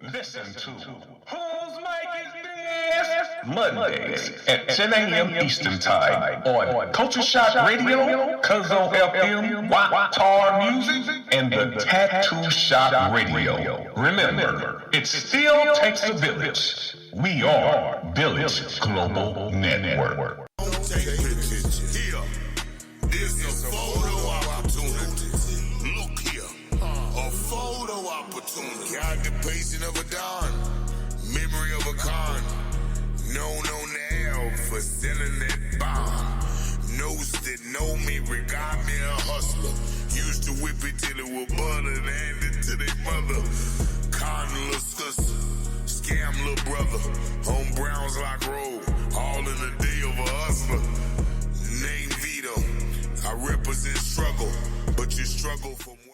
Listen to Whose Mic Is This? Mondays at 10 a.m. Eastern Time on Culture Shock Radio, Cuzzo FM, Tar Music, and the Tattoo Shop Radio. Remember, it still takes a village. We are Village Global Network. Don't take pictures. Here, this is a photo opportunity. Look here, a photo opportunity. Occupation of a don, memory of a con. Known on the L for selling that bomb. Knows that know me, regard me a hustler. Used to whip it till it was butter and hand it to their mother. Con little sister, scam little brother. On Browns Lock Road, all in the day of a hustler. Name Vito, I represent struggle, but you struggle from where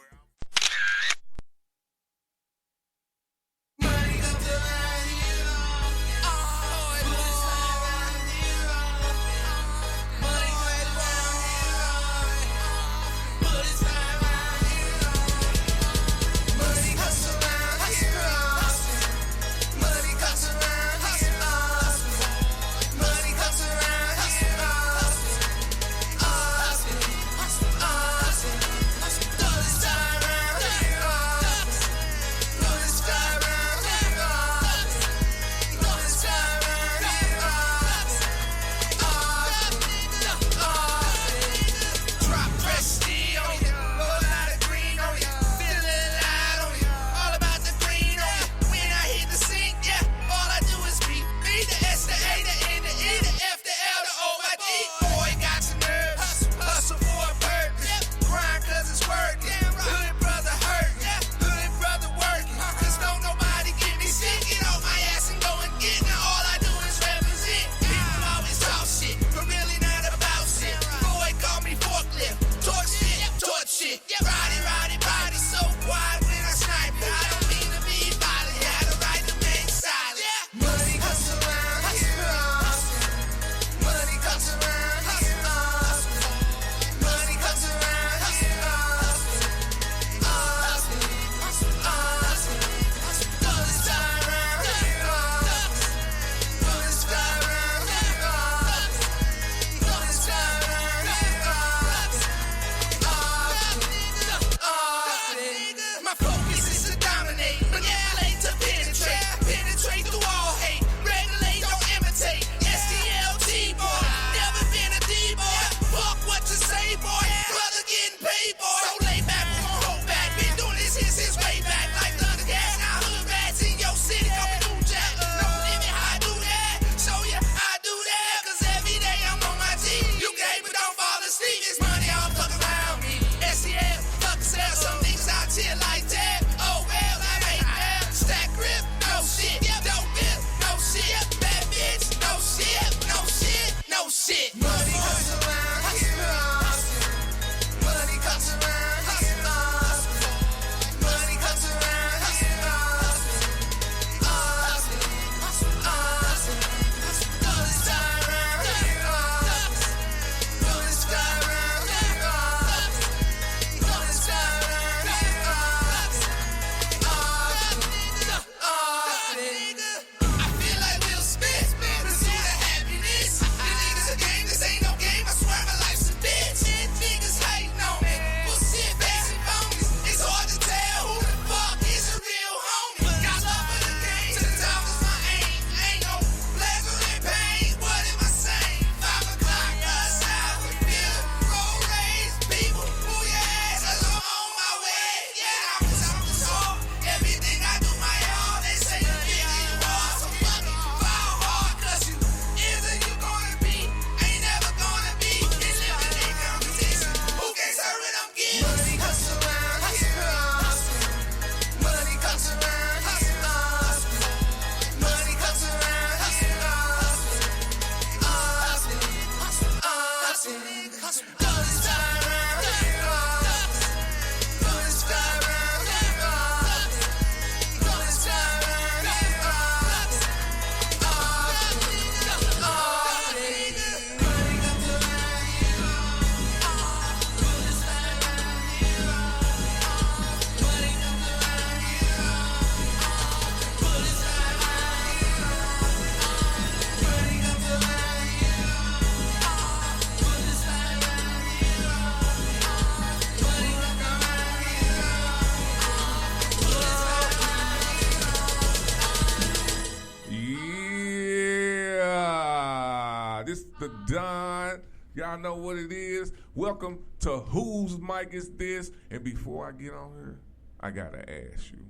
the Don. Y'all know what it is. Welcome to Whose Mic Is This? And before I get on here, I gotta ask you,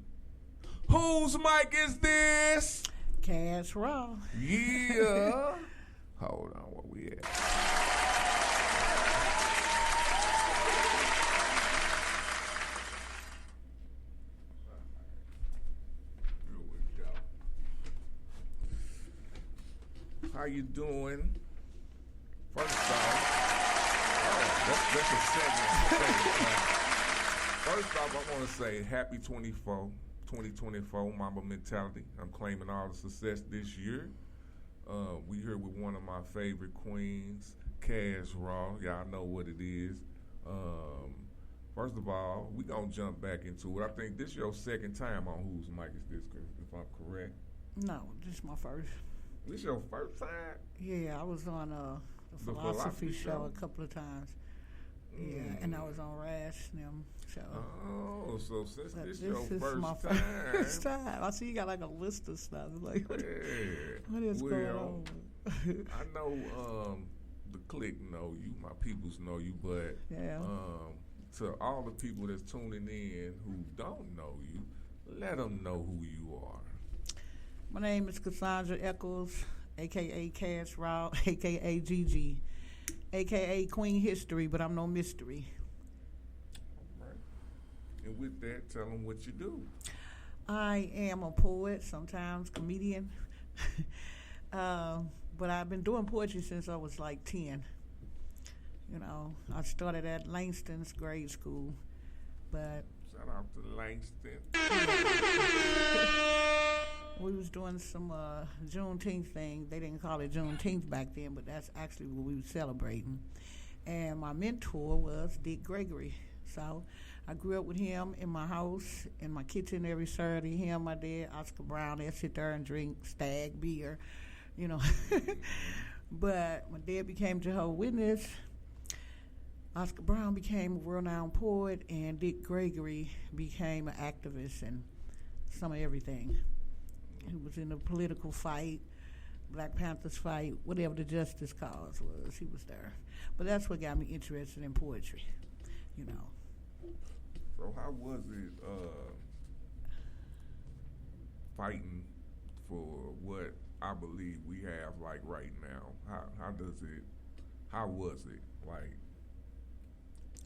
whose mic is this? Cash Raw. Yeah. Hold on, where we at? Here we go. How you doing? First off, that's a segment. First off, I want to say happy 2024, Mamba mentality. I'm claiming all the success this year. We here with one of my favorite queens, Cash Raw. Y'all know what it is. First of all, we gonna jump back into it. I think this is your second time on Whose Mic Is This, if I'm correct. No, this is my first. This your first time? Yeah, I was on the philosophy show a couple of times. Yeah, and I was on Rash and them show. Oh, so since this is your my first time. first time. I see you got like a list of stuff. Like, what is going on? I know the clique know you, my peoples know you, but yeah. To all the people that's tuning in who don't know you, let them know who you are. My name is Cassandra Eccles, a.k.a. Cash Raw, a.k.a. Gigi, a.k.a. Queen History, but I'm no mystery. All right. And with that, tell them what you do. I am a poet, sometimes comedian, but I've been doing poetry since I was like 10. You know, I started at Langston's grade school, but... Shout out to Langston. We was doing some Juneteenth thing. They didn't call it Juneteenth back then, but that's actually what we were celebrating. And my mentor was Dick Gregory. So I grew up with him in my house, in my kitchen every Saturday. Him, my dad, Oscar Brown, they'd sit there and drink Stag beer, you know. But my dad became Jehovah's Witness. Oscar Brown became a world-renowned poet, and Dick Gregory became an activist and some of everything. He was in a political fight, Black Panthers fight, whatever the justice cause was, he was there. But that's what got me interested in poetry, you know. So how was it fighting for what I believe we have like right now? How was it like?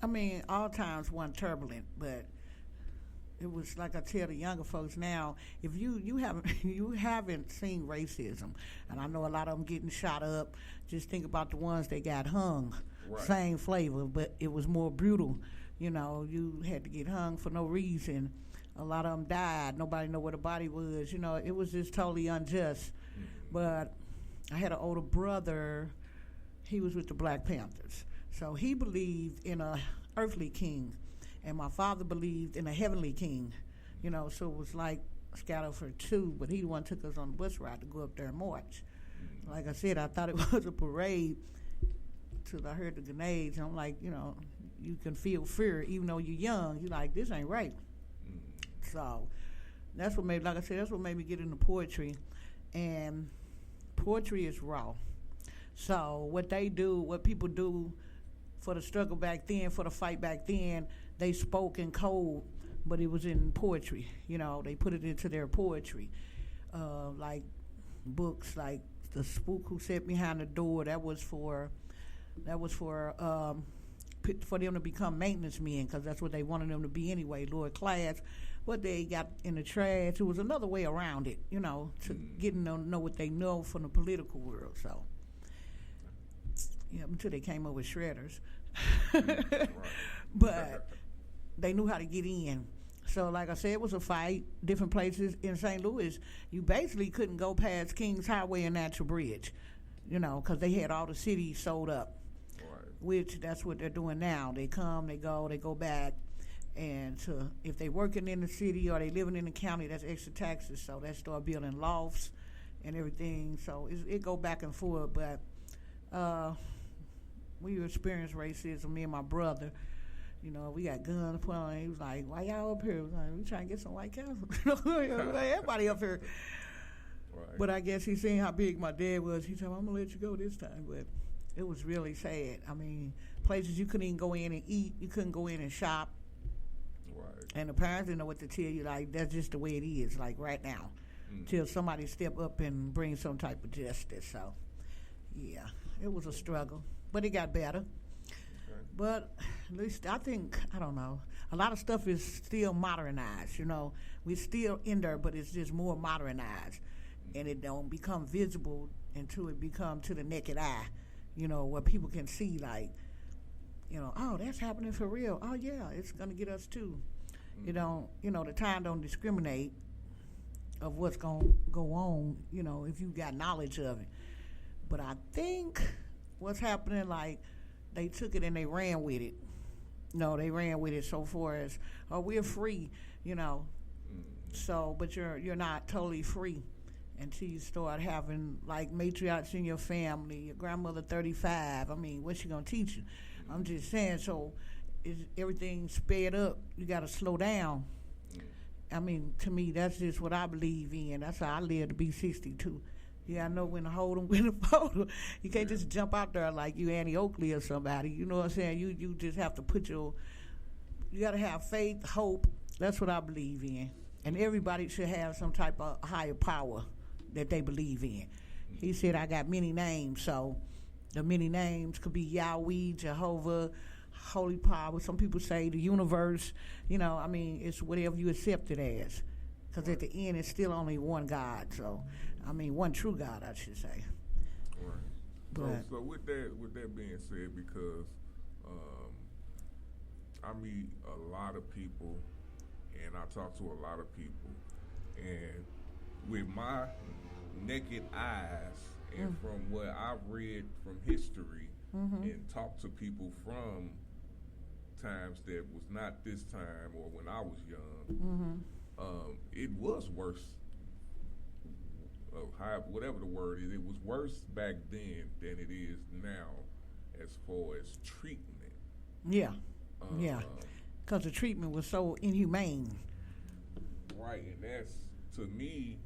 I mean, all times weren't turbulent, but it was like I tell the younger folks now, if you haven't seen racism, and I know a lot of them getting shot up, just think about the ones that got hung. Right. Same flavor, but it was more brutal. You know, you had to get hung for no reason. A lot of them died. Nobody know where the body was. You know, it was just totally unjust. Mm-hmm. But I had an older brother. He was with the Black Panthers. So he believed in a earthly king, and my father believed in a heavenly king. You know, so it was like scattered for two, but he the one took us on the bus ride to go up there and march. Mm-hmm. Like I said, I thought it was a parade till I heard the grenades, and I'm like, you know, you can feel fear even though you're young. You're like, this ain't right. Mm-hmm. So that's what made, like I said, that's what made me get into poetry. And poetry is raw. So what people do for the struggle back then, for the fight back then, they spoke in code, but it was in poetry. You know, they put it into their poetry. Like books like The Spook Who Sat Behind the Door, that was for them to become maintenance men, because that's what they wanted them to be anyway, lower class. But they got in the trash. It was another way around it, you know, to getting them to know what they know from the political world. So, yeah, until they came up with shredders. But they knew how to get in. So, like I said, it was a fight. Different places in St. Louis, you basically couldn't go past Kings Highway and Natural Bridge, you know, because they had all the cities sold up. Which that's what they're doing now. They come, they go back, and if they working in the city or they living in the county, that's extra taxes. So they start building lofts and everything. So it go back and forth. But we experienced racism. Me and my brother, you know, we got guns put on. He was like, "Why y'all up here?" Like, we trying to get some White Castle. Everybody up here. Right. But I guess he seen how big my dad was. He said, "I'm gonna let you go this time." But It was really sad. I mean, places you couldn't even go in and eat. You couldn't go in and shop. Right. And the parents didn't know what to tell you. Like, that's just the way it is, like right now. Till somebody step up and bring some type of justice. So, yeah, it was a struggle. But it got better. Okay. But at least I think, I don't know, a lot of stuff is still modernized, you know. We're still in there, but it's just more modernized. And it don't become visible until it become to the naked eye, you know, where people can see, like, you know, oh, that's happening for real. Oh, yeah, it's going to get us too. You know, the time don't discriminate of what's going to go on, you know, if you got knowledge of it. But I think what's happening, like, they took it and they ran with it. No, they ran with it so far as, oh, we're free, you know. So, but you're not totally free until you start having, like, matriarchs in your family, your grandmother 35. I mean, what's she going to teach you? I'm just saying, so is everything sped up? You got to slow down. I mean, to me, that's just what I believe in. That's how I live to be 62. Yeah, I know when to hold them, when to fold them. You can't just jump out there like you Annie Oakley or somebody. You know what I'm saying? You just have to you got to have faith, hope. That's what I believe in. And everybody should have some type of higher power that they believe in. He said, I got many names, so the many names could be Yahweh, Jehovah, Holy Power. Some people say the universe. You know, I mean, it's whatever you accept it as. Because at the end, it's still only one God. So, I mean, one true God, I should say. Right. But, So with that being said, because I meet a lot of people, and I talk to a lot of people, and with my naked eyes and from what I've read from history and talked to people from times that was not this time or when I was young, it was worse. Whatever the word is, it was worse back then than it is now as far as treatment. yeah. Yeah. Because the treatment was so inhumane. Right, and that's, to me,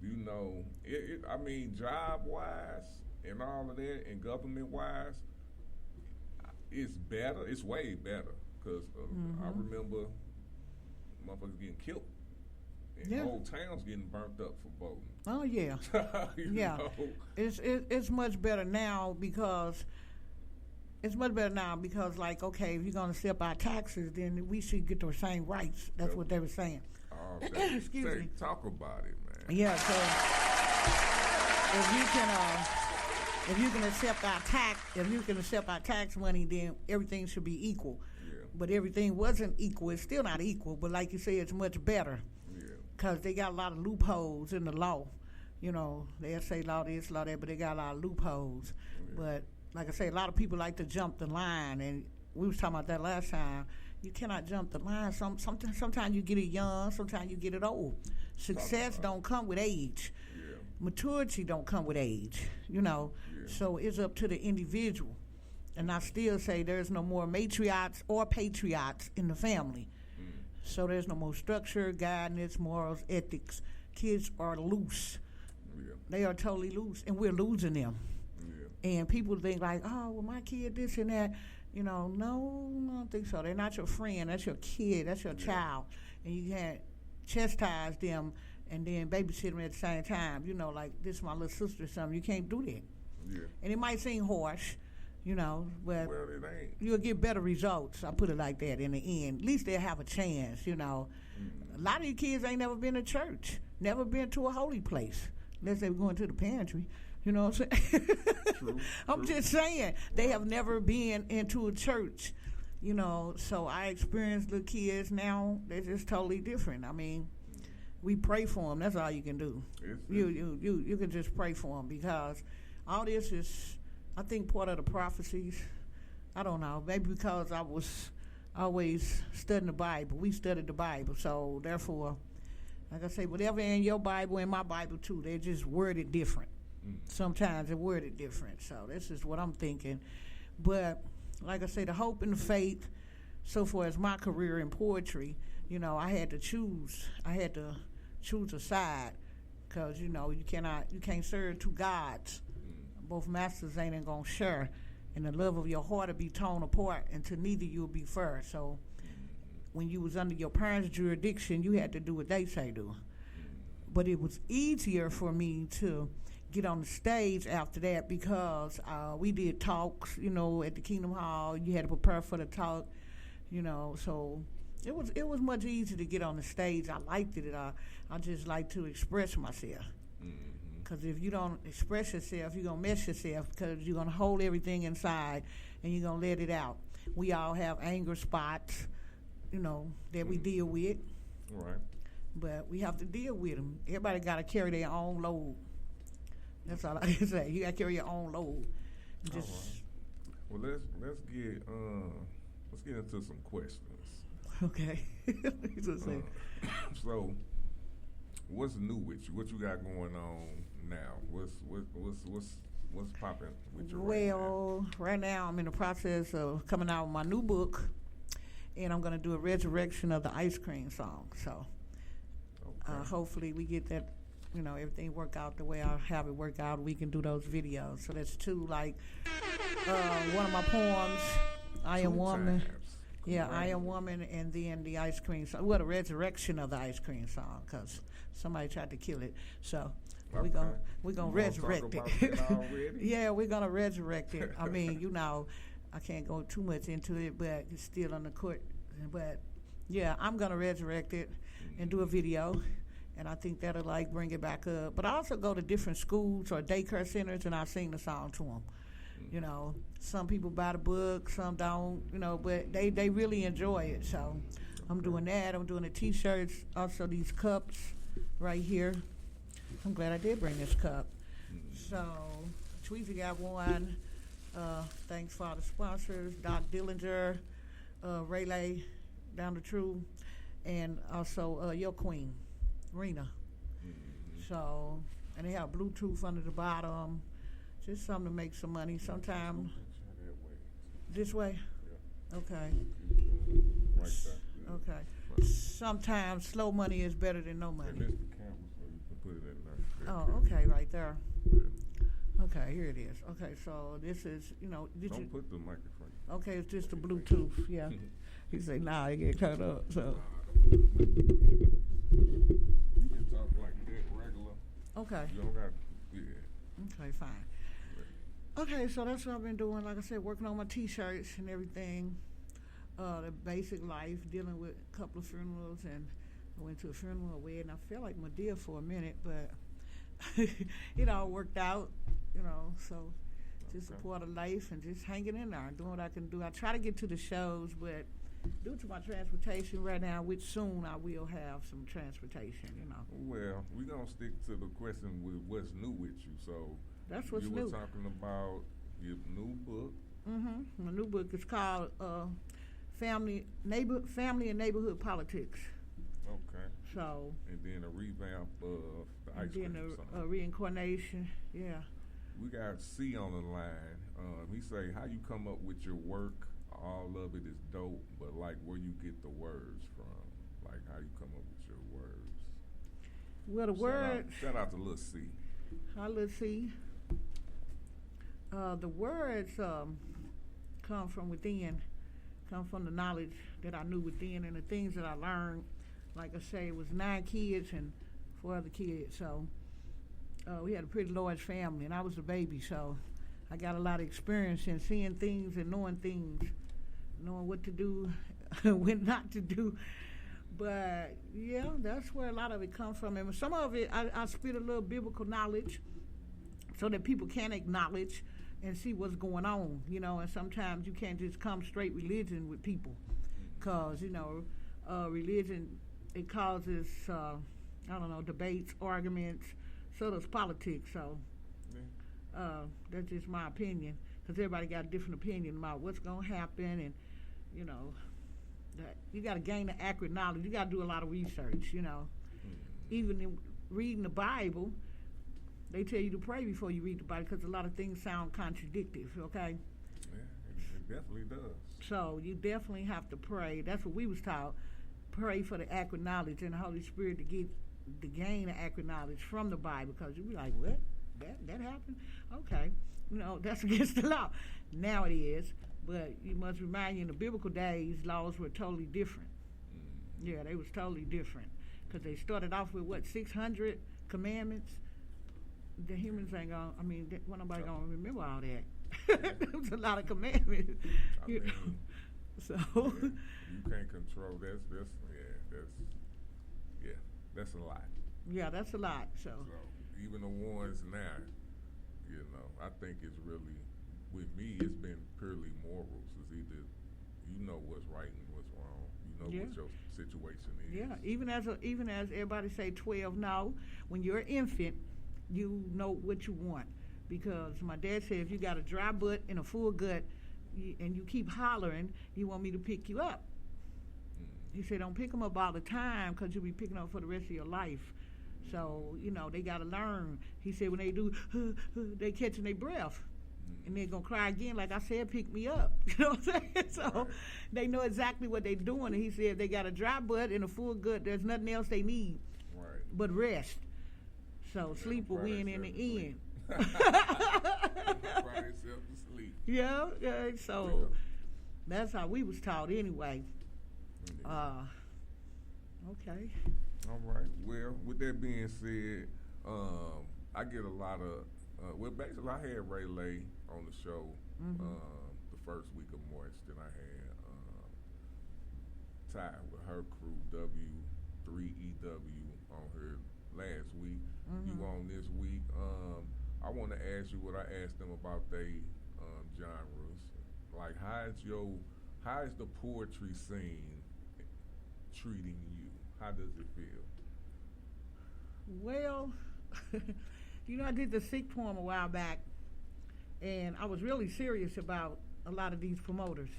you know, I mean, job-wise and all of that, and government-wise, it's better. It's way better, because I remember motherfuckers getting killed, and whole towns getting burnt up for voting. Oh, yeah. Yeah. know? It's much better now because... like, okay, if you're going to accept our taxes, then we should get those same rights. That's what they were saying. Oh, Excuse me. Talk about it, man. Yeah, so if you can accept our tax money, then everything should be equal. Yeah. But everything wasn't equal. It's still not equal, but like you say, it's much better. Yeah. Because they got a lot of loopholes in the law. You know, they'll say law this, law that, but they got a lot of loopholes. Yeah. But like I say, a lot of people like to jump the line, and we was talking about that last time. You cannot jump the line. Sometimes you get it young, sometimes you get it old. Success don't come with age. Yeah. Maturity don't come with age, you know. Yeah. So it's up to the individual. And I still say there's no more matriarchs or patriots in the family. So there's no more structure, guidance, morals, ethics. Kids are loose. Yeah. They are totally loose, and we're losing them. And people think like, oh, well, my kid, this and that. You know, no, I don't think so. They're not your friend. That's your kid. That's your child. And you can't chastise them and then babysit them at the same time. You know, like, this is my little sister or something. You can't do that. Yeah. And it might seem harsh, you know, but Well, it ain't. you'll get better results. I put it like that in the end. At least they'll have a chance, you know. A lot of you kids ain't never been to church, never been to a holy place, unless they were going to the pantry. You know what I'm saying? True, I'm just saying, they have never been into a church, you know. So I experience little kids now, they're just totally different. I mean, we pray for them. That's all you can do. You can just pray for them, because all this is, I think, part of the prophecies. I don't know, maybe because I was always studying the Bible. We studied the Bible, so therefore, like I say, whatever in your Bible, in my Bible too, they're just worded different. Sometimes they're worded different. So this is what I'm thinking. But like I say, the hope and the faith, so far as my career in poetry, you know, I had to choose a side, because, you know, you can't serve two gods. both masters ain't gonna share, and the love of your heart will be torn apart until neither you'll be fair. So when you was under your parents' jurisdiction, you had to do what they say do. But it was easier for me to get on the stage after that because we did talks, at the Kingdom Hall. You had to prepare for the talk, so it was much easier to get on the stage. I liked it. I just like to express myself. Because if you don't express yourself, you're going to mess yourself because you're going to hold everything inside and you're going to let it out. We all have anger spots, that we deal with. Right. But we have to deal with them. Everybody got to carry their own load. That's all I can say. You got to carry your own load. Just all right. Well, let's get into some questions. Okay. So, what's new with you? What you got going on now? What's popping with you? Well, right now I'm in the process of coming out with my new book, and I'm going to do a resurrection of the ice cream song. So, hopefully we get that. Everything work out the way I have it work out. We can do those videos. So that's two. Like one of my poems, "I Am Woman." Yeah, "I Am Woman," and then the ice cream song. Well, the resurrection of the ice cream song, because somebody tried to kill it. So we're gonna resurrect it. Yeah, we're gonna resurrect it. I mean, I can't go too much into it, but it's still on the court. But yeah, I'm gonna resurrect it and do a video. And I think that'll bring it back up. But I also go to different schools or daycare centers and I sing the song to them. Some people buy the book, some don't, but they really enjoy it. So I'm doing that. I'm doing the T-shirts, also these cups right here. I'm glad I did bring this cup. So Tweezy got one. Thanks for all the sponsors, Doc Dillinger, Rayleigh, Down the True, and also Your Queen. Rena. So, and they have Bluetooth under the bottom. Just something to make some money. Sometimes this way. Yeah. Okay. Right there. Okay. Sometimes slow money is better than no money. And that's the camera, so you can put it in there. Oh, okay, right there. Okay, here it is. Okay, so this is, Don't put the microphone. Okay, it's just the Bluetooth. Yeah. He said, "Nah, it get cut up." So. You can talk like that regular. Okay. You don't got, yeah. Okay, fine. Okay, so that's what I've been doing. Like I said, working on my T-shirts and everything. The basic life, dealing with a couple of funerals, and I went to a funeral, a wedding. I felt like Madea for a minute, but it all worked out, so just a part of life and just hanging in there, doing what I can do. I try to get to the shows, but due to my transportation right now, which soon I will have some transportation, Well, we're going to stick to the question with what's new with you. So that's what's you new. were talking about your new book. Mm-hmm. My new book is called Family and Neighborhood Politics. Okay. So. And then a revamp of the ice cream song. A reincarnation, yeah. We got C on the line. He say, how you come up with your work? All of it is dope, but where you get the words from? How you come up with your words? Well, the words. Shout out to Lil C. Hi, Lil C. The words come from within, come from the knowledge that I knew within and the things that I learned. Like I say, it was 9 kids and 4 other kids, so we had a pretty large family, and I was the baby, so I got a lot of experience in seeing things and knowing things, knowing what to do, when not to do. But, yeah, that's where a lot of it comes from. And some of it, I spit a little biblical knowledge so that people can acknowledge and see what's going on, and sometimes you can't just come straight religion with people because, religion, it causes, debates, arguments, so does politics. So that's just my opinion because everybody got a different opinion about what's going to happen and, that you got to gain the accurate knowledge. You got to do a lot of research, Even in reading the Bible, they tell you to pray before you read the Bible because a lot of things sound contradictory, okay? Yeah, it definitely does. So you definitely have to pray. That's what we was taught. Pray for the accurate knowledge and the Holy Spirit to gain the accurate knowledge from the Bible because you be like, what? That happened? Okay. that's against the law. Now it is, but you must remind you in the biblical days, laws were totally different. Yeah, they was totally different because they started off with 600 commandments. The humans ain't gonna. Nobody gonna remember all that. There was a lot of commandments. So you can't control. That's a lot. Yeah, that's a lot. So even the ones now, I think it's really, with me, it's been purely morals. It's either you know what's right and what's wrong. You know what your situation is. Yeah, even as everybody say 12 now, when you're an infant, you know what you want. Because my dad said if you got a dry butt and a full gut and you keep hollering, you want me to pick you up. He said don't pick them up all the time because you'll be picking up for the rest of your life. So, they got to learn. He said when they do, they catching their breath. And they're going to cry again, like I said, pick me up. You know what I'm saying? So they know exactly what they're doing. And he said if they got a dry butt and a full gut, there's nothing else they need but rest. So sleep will win in the end. Yeah, so that's how we was taught anyway. Okay. All right. Well, with that being said, I get a lot of, basically I had Ray Lay on the show the first week of March. Then I had Ty with her crew, W3EW, on her last week. You on this week. I want to ask you what I asked them about they genres. Like, how is the poetry scene treating you? How does it feel? Well, I did the sick poem a while back, and I was really serious about a lot of these promoters.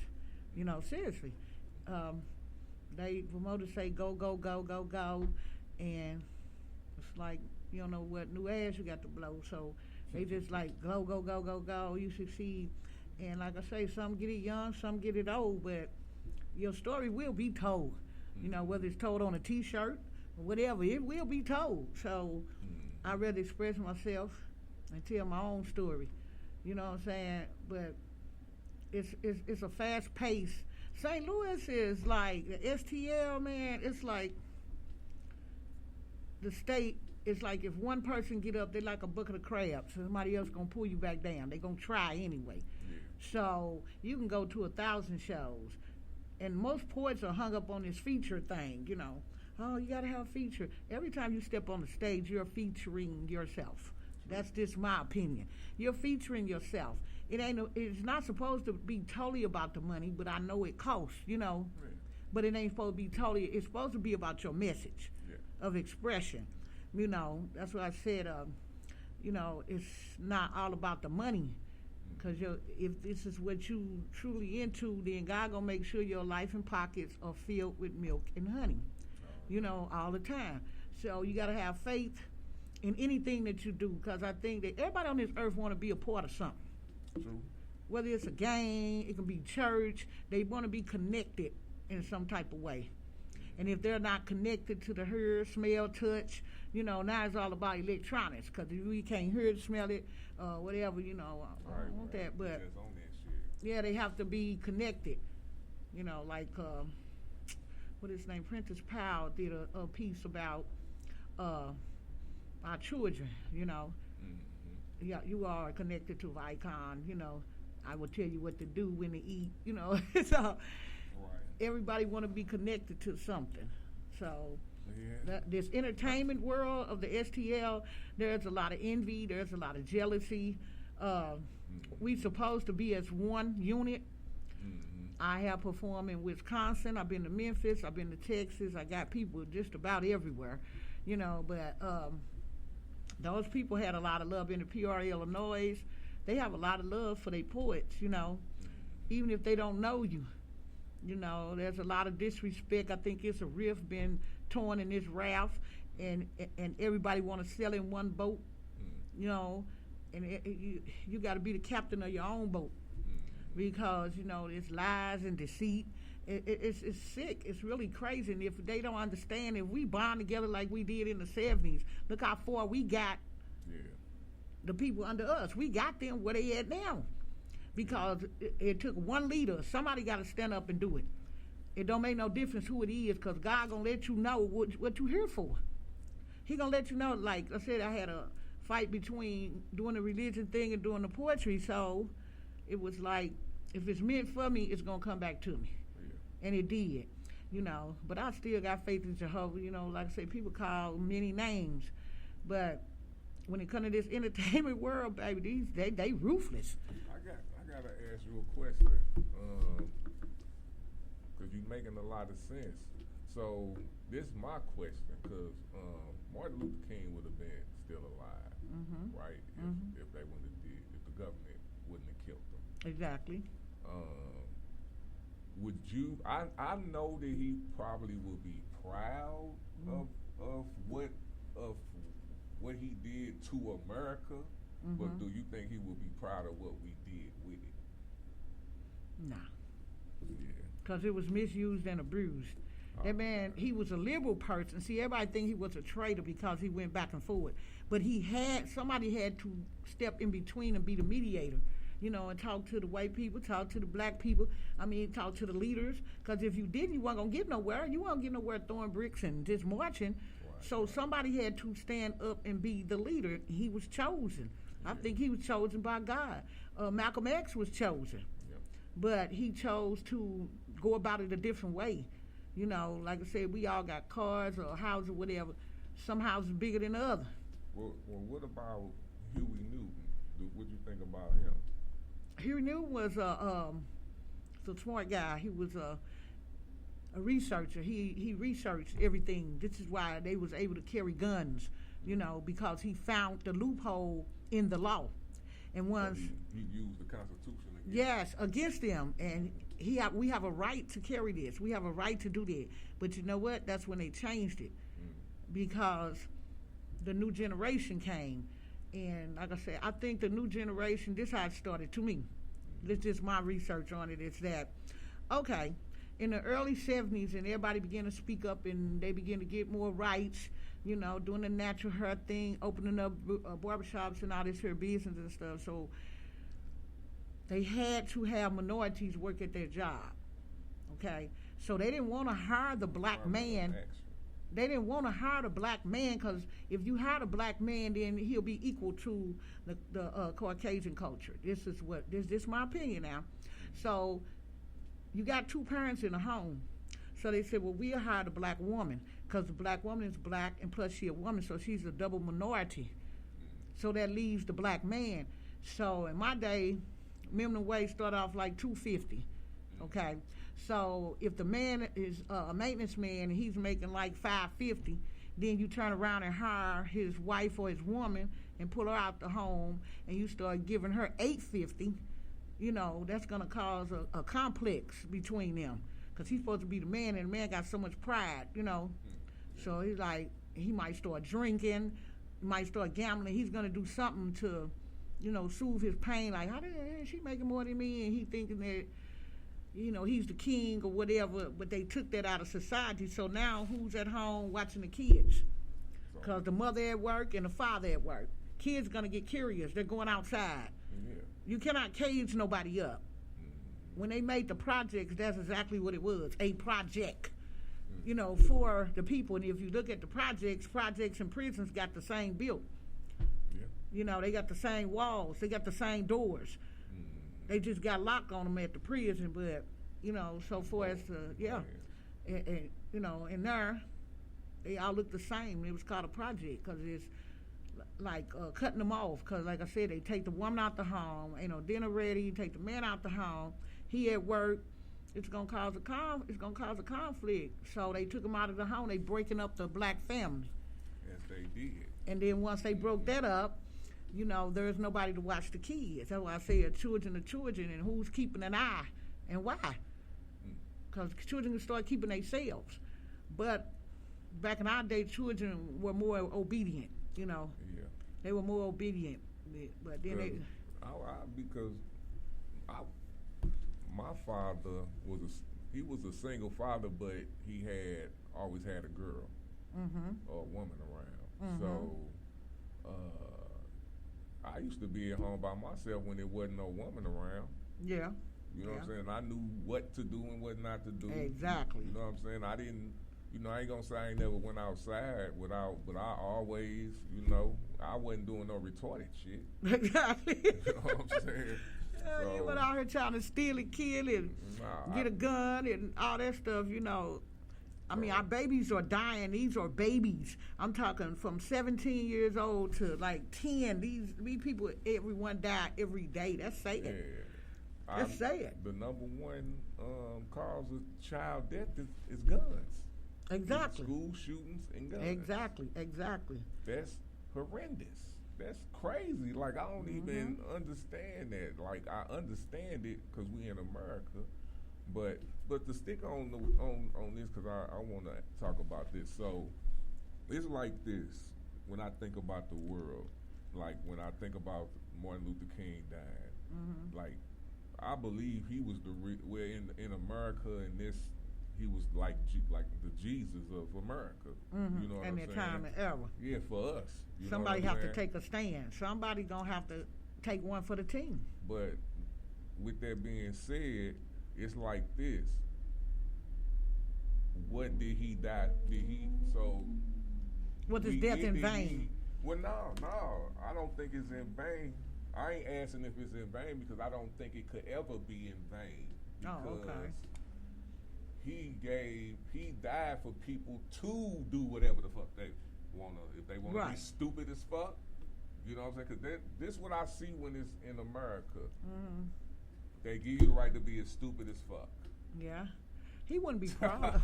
Seriously. Promoters say go, go, go, go, go, and it's like, you don't know what new ass you got to blow, so they just like go, go, go, go, go, you succeed. And like I say, some get it young, some get it old, but your story will be told. Whether it's told on a T-shirt or whatever, it will be told. So I'd rather express myself and tell my own story. You know what I'm saying? But it's a fast pace. St. Louis is like the STL, man. It's like the state. It's like if one person get up, they're like a bucket of crabs. Somebody else gonna pull you back down. They gonna try anyway. Yeah. So you can go to 1,000 shows, and most poets are hung up on this feature thing. Oh, you gotta have a feature. Every time you step on the stage, you're featuring yourself. That's just my opinion. You're featuring yourself. It's not supposed to be totally about the money, but I know it costs. Right. But it ain't supposed to be totally. It's supposed to be about your message of expression. That's what I said. It's not all about the money, because if this is what you truly into, then God gonna make sure your life and pockets are filled with milk and honey, all the time. So you gotta have faith in anything that you do, because I think that everybody on this earth want to be a part of something. True. Whether it's a gang, it can be church, they want to be connected in some type of way. And if they're not connected to the hear, smell, touch, now it's all about electronics, because we can't hear it, smell it, whatever, I don't want that. But yeah, they have to be connected. Like what is his name? Prentice Powell did a piece about our children. Yeah, you are connected to Vicon. I will tell you what to do, when to eat. So. Everybody want to be connected to something. So this entertainment world of the STL, there's a lot of envy, there's a lot of jealousy. We supposed to be as one unit. I have performed in Wisconsin, I've been to Memphis, I've been to Texas, I got people just about everywhere, but those people had a lot of love in the PR Illinois. They have a lot of love for their poets, even if they don't know you. There's a lot of disrespect. I think it's a rift been torn in this raft, and everybody want to sail in one boat, and you got to be the captain of your own boat, because it's lies and deceit. It's sick. It's really crazy. And if they don't understand, if we bond together like we did in the 70s, look how far we got. the people under us. We got them where they at now. Because it took one leader. Somebody got to stand up and do it. It don't make no difference who it is, because God going to let you know what you here for. He going to let you know, like I said, I had a fight between doing the religion thing and doing the poetry, so it was like, if it's meant for me, it's going to come back to me. Yeah. And it did, But I still got faith in Jehovah. Like I say, people call many names. But when it comes to this entertainment world, baby, they ruthless. I got to ask you a question. Because you're making a lot of sense. So this is my question, because Martin Luther King would have been still alive, right? If they wouldn't have did, if the government wouldn't have killed him. Exactly. Would you? I know that he probably would be proud of what he did to America, but do you think he would be proud of what we did with it? Nah. Yeah. Because it was misused and abused. That man, he was a liberal person. See, everybody think he was a traitor because he went back and forth. But somebody had to step in between and be the mediator, and talk to the white people, talk to the black people. Talk to the leaders. Because if you didn't, you weren't going to get nowhere. You weren't getting nowhere throwing bricks and just marching. Right. So somebody had to stand up and be the leader. He was chosen. Yeah. I think he was chosen by God. Malcolm X was chosen. Yeah. But he chose to go about it a different way. Like I said, we all got cars or houses or whatever. Some houses bigger than the other. Well, what about Huey Newton? What do you think about him? Huey Newton was a smart guy. He was a researcher. He researched everything. This is why they was able to carry guns, because he found the loophole in the law. And once he used the Constitution against yes, against them. And we have a right to carry this. We have a right to do that. But you know what? That's when they changed it. Because the new generation came. And like I said, I think the new generation, this is how it started to me. This is just my research on it. It's that, okay, in the early 70s, and everybody began to speak up, and they began to get more rights, doing the natural hair thing, opening up barbershops and all this here business and stuff. So they had to have minorities work at their job, okay? So they didn't want to hire the black man. They didn't want to hire the black man, because if you hire the black man, then he'll be equal to the Caucasian culture. This is my opinion now. So you got two parents in a home. So they said, well, we'll hire the black woman, because the black woman is black, and plus she's a woman, so she's a double minority. So that leaves the black man. So in my day, minimum wage started off like $2.50, okay? So if the man is a maintenance man and he's making like $5.50, then you turn around and hire his wife or his woman and pull her out the home, and you start giving her $8.50, that's going to cause a complex between them, because he's supposed to be the man, and the man got so much pride, So he's like, he might start drinking, might start gambling. He's going to do something to, soothe his pain. Like, how did she making more than me? And he thinking that, he's the king or whatever, but they took that out of society. So now who's at home watching the kids? Because the mother at work and the father at work. Kids going to get curious. They're going outside. Yeah. You cannot cage nobody up. When they made the projects, that's exactly what it was, a project, for the people. And if you look at the projects and prisons got the same build. Yeah. They got the same walls. They got the same doors. They just got locked on them at the prison, but, so far as and there, they all look the same. It was called a project, because it's like cutting them off, because, like I said, they take the woman out the home, ain't no dinner ready, take the man out the home, he at work, it's gonna cause a conflict. So they took him out of the home, they breaking up the black family. Yes, they did. And then once they broke that up, there's nobody to watch the kids. That's why I say children are children, and who's keeping an eye, and why? Because children can start keeping themselves. But back in our day, children were more obedient, Yeah. They were more obedient. But then my father was a single father, but he had always had a girl or a woman around. So I I used to be at home by myself when there wasn't no woman around. Yeah. You know what I'm saying? I knew what to do and what not to do. Exactly. You know what I'm saying? I didn't, I ain't gonna say I ain't never went outside but I always, I wasn't doing no retarded shit. Exactly. You know what I'm saying? You went out here trying to steal and kill and get a gun and all that stuff, I mean, our babies are dying. These are babies. I'm talking from 17 years old to like 10. These people, everyone die every day. That's sad. Yeah. That's sad. The number one cause of child death is guns. Exactly. School shootings and guns. Exactly. That's horrendous. That's crazy. Like, I don't even understand that. Like, I understand it because we in America. But to stick on this, because I want to talk about this. So it's like this when I think about the world. Like when I think about Martin Luther King died. Like I believe he was in America, and he was like the Jesus of America. You know what I'm saying? In their time and era. Yeah, for us. Somebody have to take a stand. Somebody gonna have to take one for the team. But with that being said, it's like this. What did he die? Was his death in vain? Well, no, I don't think it's in vain. I ain't asking if it's in vain because I don't think it could ever be in vain. Because he died for people to do whatever the fuck they wanna. If they wanna be stupid as fuck, you know what I'm saying? Because this what I see when it's in America. They give you the right to be as stupid as fuck. Yeah. He wouldn't be proud.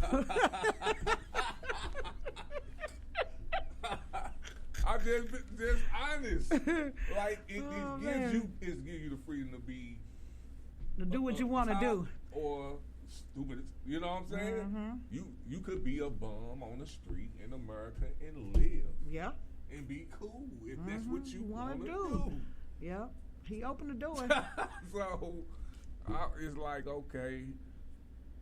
I'm just honest. Like it gives you the freedom to do what you want to do. Or stupid. You know what I'm saying? You could be a bum on the street in America and live. Yeah. And be cool if that's what you want to do. Yeah. He opened the door. So it's like, okay,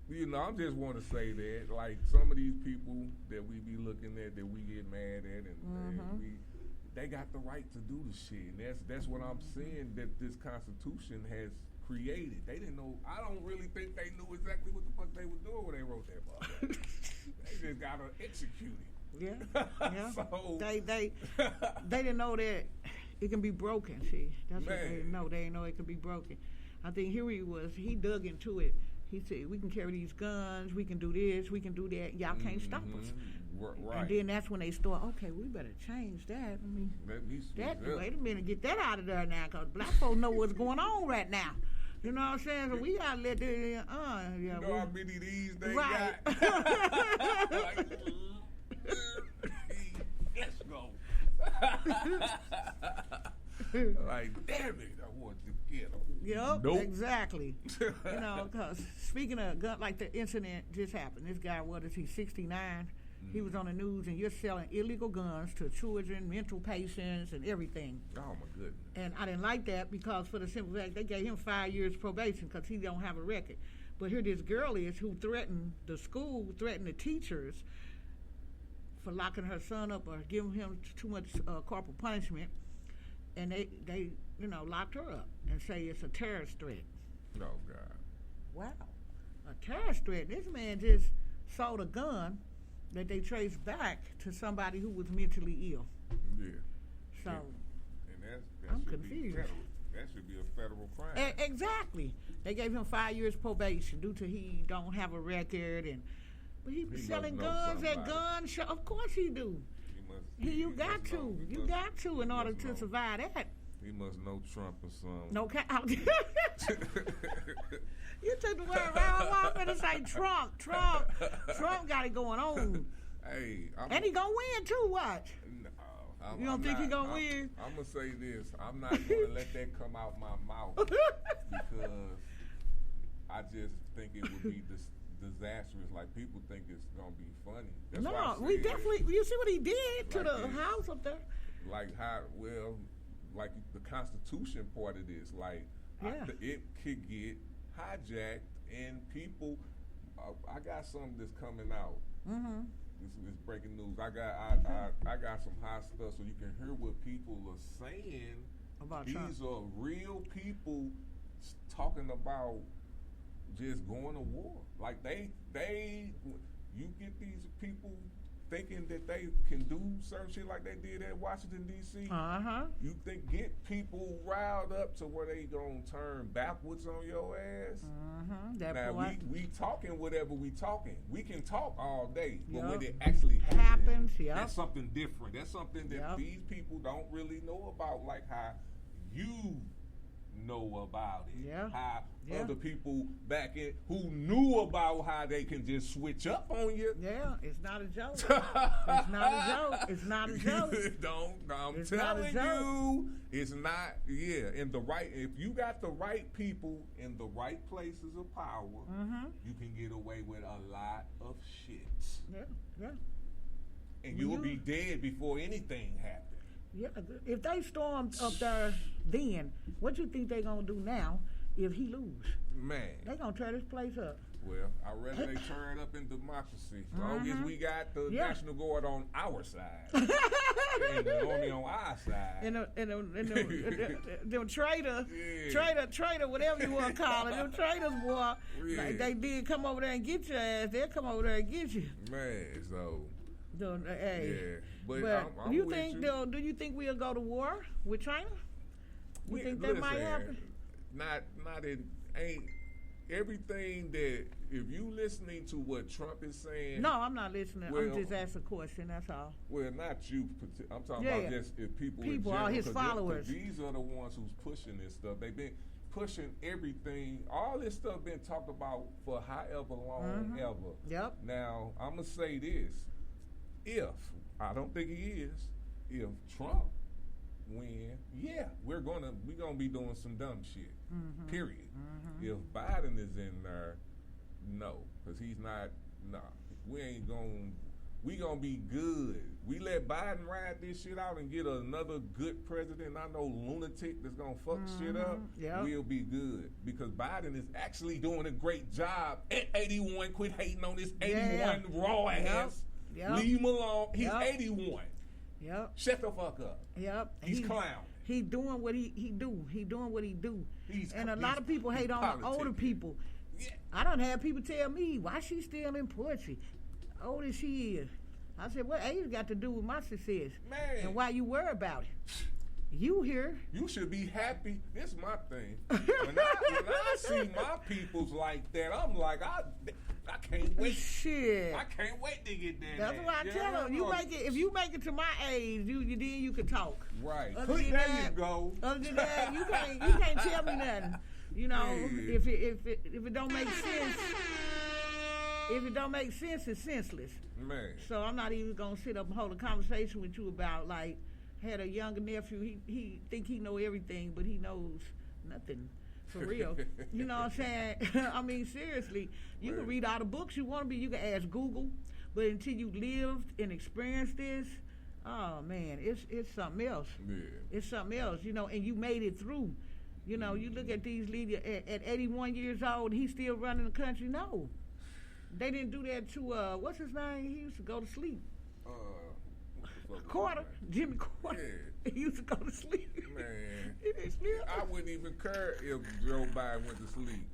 I just want to say that, like, some of these people that we be looking at, that we get mad at, and they got the right to do the shit. And that's what I'm saying that this Constitution has created. They didn't know. I don't really think they knew exactly what the fuck they were doing when they wrote that book. They just got to execute it. Yeah. So they didn't know that it can be broken. See, that's what they didn't know. They didn't know it could be broken. I think here he dug into it. He said, we can carry these guns, we can do this, we can do that. Y'all can't stop us. Right. And then that's when they start, okay, we better change that. I mean, wait a minute, get that out of there now, because black folks know what's going on right now. You know what I'm saying? So we got to let them, how many of these they got? Let's go. Like, damn it, I want to get them. Yep, nope. Exactly. Because speaking of gun, like the incident just happened. This guy, what is he, 69? He was on the news, and you're selling illegal guns to children, mental patients, and everything. Oh, my goodness. And I didn't like that because for the simple fact, they gave him 5 years probation because he don't have a record. But here this girl is who threatened the school, threatened the teachers for locking her son up or giving him too much corporal punishment. And they locked her up and say it's a terrorist threat. Oh, God. Wow. A terrorist threat. This man just sold a gun that they traced back to somebody who was mentally ill. Yeah. So, and I'm confused. That should be a federal crime. Exactly. They gave him 5 years probation due to he don't have a record, but he selling guns at gun show. Of course he do. You got to in order to survive that. He must know Trump or something. No count. You took the word around. I'm finna say Trump. Trump got it going on. Hey, and he gonna win too. Watch. No, you don't think he gonna win? I'm gonna say this. I'm not gonna let that come out my mouth because I just think it would be disastrous. Like, people think it's gonna be funny. That's no, we definitely. You see what he did to the house up there? Like like the Constitution part of this. Like, it could get hijacked, and people. I got something that's coming out. This is breaking news. I got some hot stuff so you can hear what people are saying About Trump. These are real people talking about just going to war. Like you get these people thinking that they can do certain shit like they did at Washington, D.C. You think get people riled up to where they gonna turn backwards on your ass? Now, we talking whatever we talking. We can talk all day, but when it actually happens, that's something different. That's something that these people don't really know about, like how you know about it. How other people back in who knew about how they can just switch up on you. It's not a joke. It's not a joke. It's not a joke. I'm telling you, it's not. In the right. If you got the right people in the right places of power, you can get away with a lot of shit. And you'll be dead before anything happens. If they stormed up there then, what you think they gonna do now if he lose? Man, they gonna tear this place up. Well, I'd rather they turn up in democracy. As long as we got the National Guard on our side. And the Army on our side. And them traitor, whatever you want to call it, them traitors, boy, like they did come over there and get your ass, they'll come over there and get you. Man, so... But I'm do you think we'll go to war with China? You think that might happen? Ain't everything that, if you listening to what Trump is saying. No, I'm not listening. I'm just asking a question, that's all. Well, not you. I'm talking about just if people in general, all his followers. These are the ones who's pushing this stuff. They've been pushing everything. All this stuff been talked about for however long ever. Now, I'm going to say this. If, I don't think he is, if Trump win, we're gonna be doing some dumb shit. Period. If Biden is in there, no, because he's not. Nah, we gonna be good. We let Biden ride this shit out and get another good president. I know lunatic that's gonna fuck shit up. We'll be good because Biden is actually doing a great job at 81. Quit hating on this 81 raw ass. Leave him alone. He's 81. Shut the fuck up. He's clowning. He doing what he do. He doing what he do. And a lot of people hate on the older people. I done had people tell me, why she still in Portugal? Old as she is. I said, what age got to do with my success? Man. And why you worry about it? You here. You should be happy. This is my thing. When I see my peoples like that, I'm like, I can't wait. Shit. I can't wait to get there. That's what I tell them. If you make it to my age, then you can talk. Right. There you go. Other than that, you can't tell me nothing. You know, if it don't make sense, it's senseless. Man. So I'm not even gonna sit up and hold a conversation with you about, like, had a younger nephew. He think he know everything, but he knows nothing. For real. You know what I'm saying? I mean, seriously, you can read all the books you want to be. You can ask Google, but until you lived and experienced this, oh man, it's something else. It's something else, you know. And you made it through. You know, you look at these leaders at 81 years old, he's still running the country. No, they didn't do that to what's his name? He used to go to sleep. Carter, Jimmy Carter. He used to go to sleep. Man, he didn't sleep. I wouldn't even care if Joe Biden went to sleep.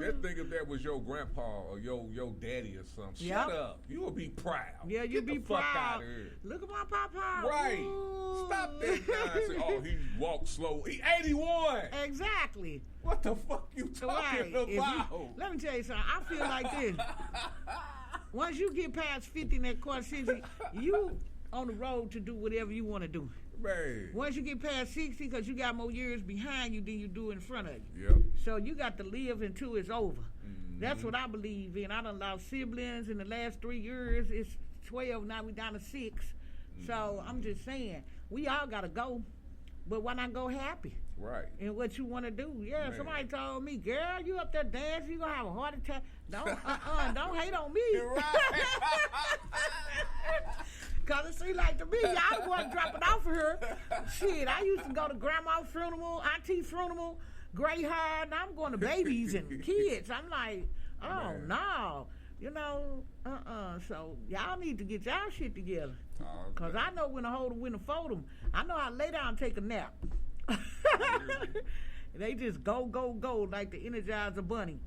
Just think if that was your grandpa or your daddy or something. Shut up. You would be proud. Yeah, you'd be proud. Fuck out of here. Look at my papa. Right. Ooh. Stop that nonsense. Oh, he walks slow. He 81. Exactly. What the fuck you talking about? Let me tell you something. I feel like this. Once you get past 50 in that quarter century, you on the road to do whatever you want to do. Man. Once you get past 60, because you got more years behind you than you do in front of you. Yep. So you got to live until it's over. That's what I believe in. I done lost siblings in the last 3 years. It's 12, now we down to 6. So I'm just saying, we all got to go. But why not go happy? Right. And what you want to do. Yeah, man. Somebody told me, girl, you up there dancing, you going to have a heart attack. Don't hate on me. Right. Because it seems like to me, y'all the one dropping off of her. Shit, I used to go to grandma's funeral, auntie's funeral, gray hair, now I'm going to babies and kids. I'm like, oh, man. No. You know, So y'all need to get y'all shit together. Because I know when to hold them, when to fold them. I know how to lay down and take a nap. They just go like the Energizer Bunny.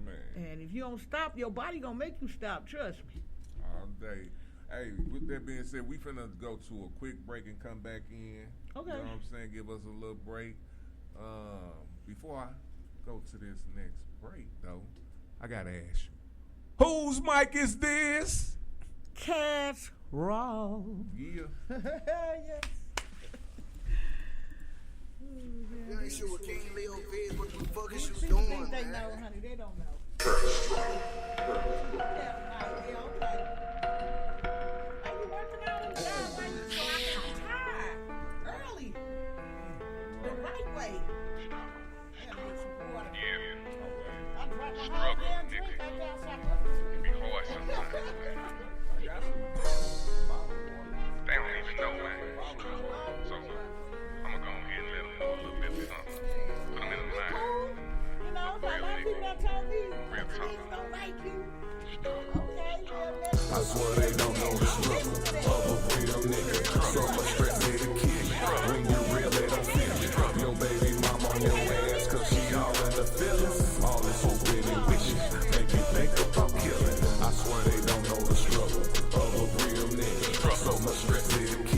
Man. And if you don't stop, your body gonna make you stop. Trust me. All day. Hey, with that being said, we finna go to a quick break and come back in. Okay. You know what I'm saying? Give us a little break. Before I go to this next break, though, I gotta ask you, whose mic is this? Cash Raw. Yeah. Yes. You ain't sure what King Leo Fizz, what the fuck is you People doing, think they man? know, honey. They don't know. Are you working out on the job like you so I can retire early? The right way. I gotta get some water. I drank my whole damn drink. I got some Be hard sometimes. I got some bottled water. They don't even know, man. So, I'm gonna go ahead and let them know a little bit of something. Put them in the line. You know, so a lot of people that told me, Real talk. police don't like you. Okay, well, I swear they don't know the struggle of a real nigga. So much stress they the kid. When you real, they don't feel it. Your baby mama on your ass, cause she all in the feelings. All this hoping and wishing, make you think about killing. I swear they don't know the struggle of a real nigga. So much stress they the kid.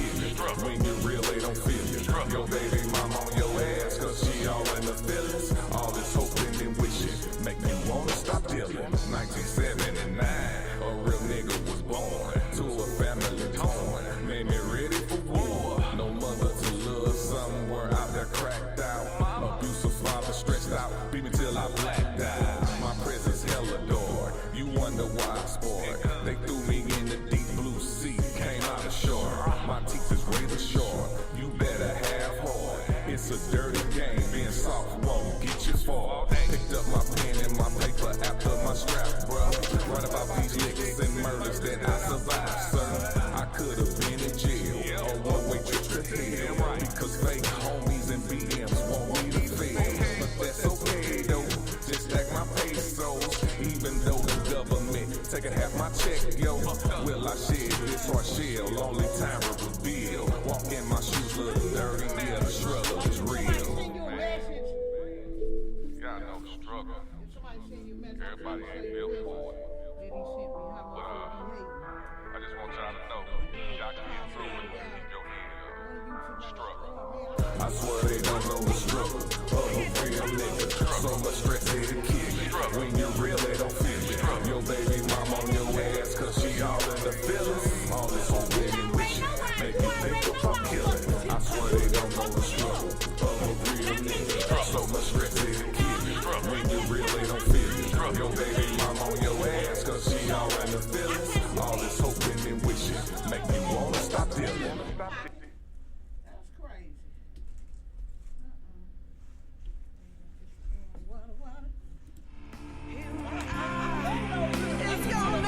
When you real, they don't feel it. Your baby mama on your ass, cause she all in the feelings. All this hoping and wishing, make me wanna stop dealing. 1979, a real nigga was born to a family torn. Made me ready for war. No mother to love, somewhere out there cracked out. Abusive father stretched out, beat me till I blacked out. My presence hella adored. You wonder why I sport. They threw me in the deep blue sea, came out ashore. My teeth is razor sharp. You better have heart. It's a dirty game, being soft won't get you far. Picked up my pen and my paper after my strap, bro. Write about these licks and murders that I survived, sir. I could have been in jail or one-way trip to hell because fake homies and BMs want me to fail. But that's okay though, just stack my pesos. Even though the government taking half my check, yo. Will I shed this or shell? Only time will reveal. Walk in my shoes look dirty, yeah, the struggle is real. Somebody send you a message. Y'all know the struggle. Somebody send you a message. Everybody ain't built for it. That he sent me how much he hate. I just want y'all to know, y'all can get through it. Keep your head up. Struggle. I swear they don't know the struggle of a real nigga. So much stress they the kid. When you real, they don't feel it. Your baby mama on your ass, cause she all in the feelings. All this hoping and wishing, make you think about killing. I swear they don't know the struggle of a real nigga. So much stress they the kid. When you real, they don't feel it. Your baby mama on your ass, cause she all in the feelings. All this hoping and wishing, make you wanna stop dealing. That's crazy. Water. It's gonna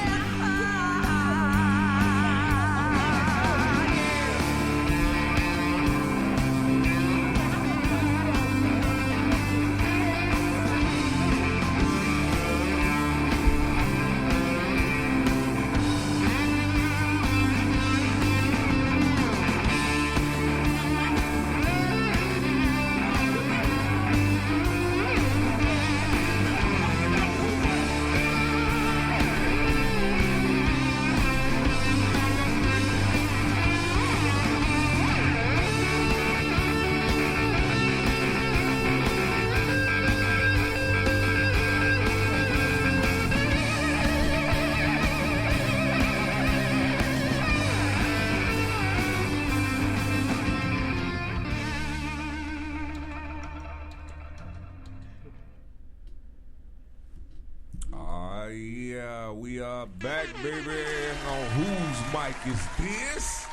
We are back, baby, on Whose Mic Is This?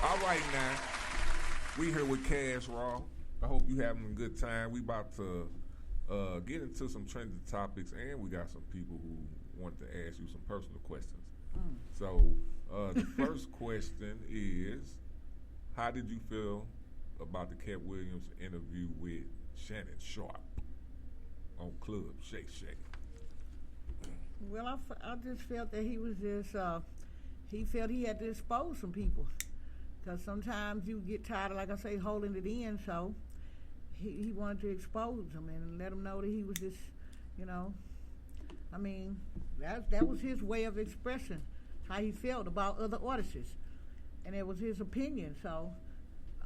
All right, now. We here with Cash Raw. I hope you having a good time. We about to get into some trending topics, and we got some people who wanted to ask you some personal questions. So, the first question is, how did you feel about the Cat Williams interview with Shannon Sharp on Club Shake Shake? Well, I just felt that he was just, he felt he had to expose some people. Because sometimes you get tired of, like I say, holding it in. So he wanted to expose him and let him know that he was just, you know, I mean, that was his way of expressing how he felt about other artists, and it was his opinion. So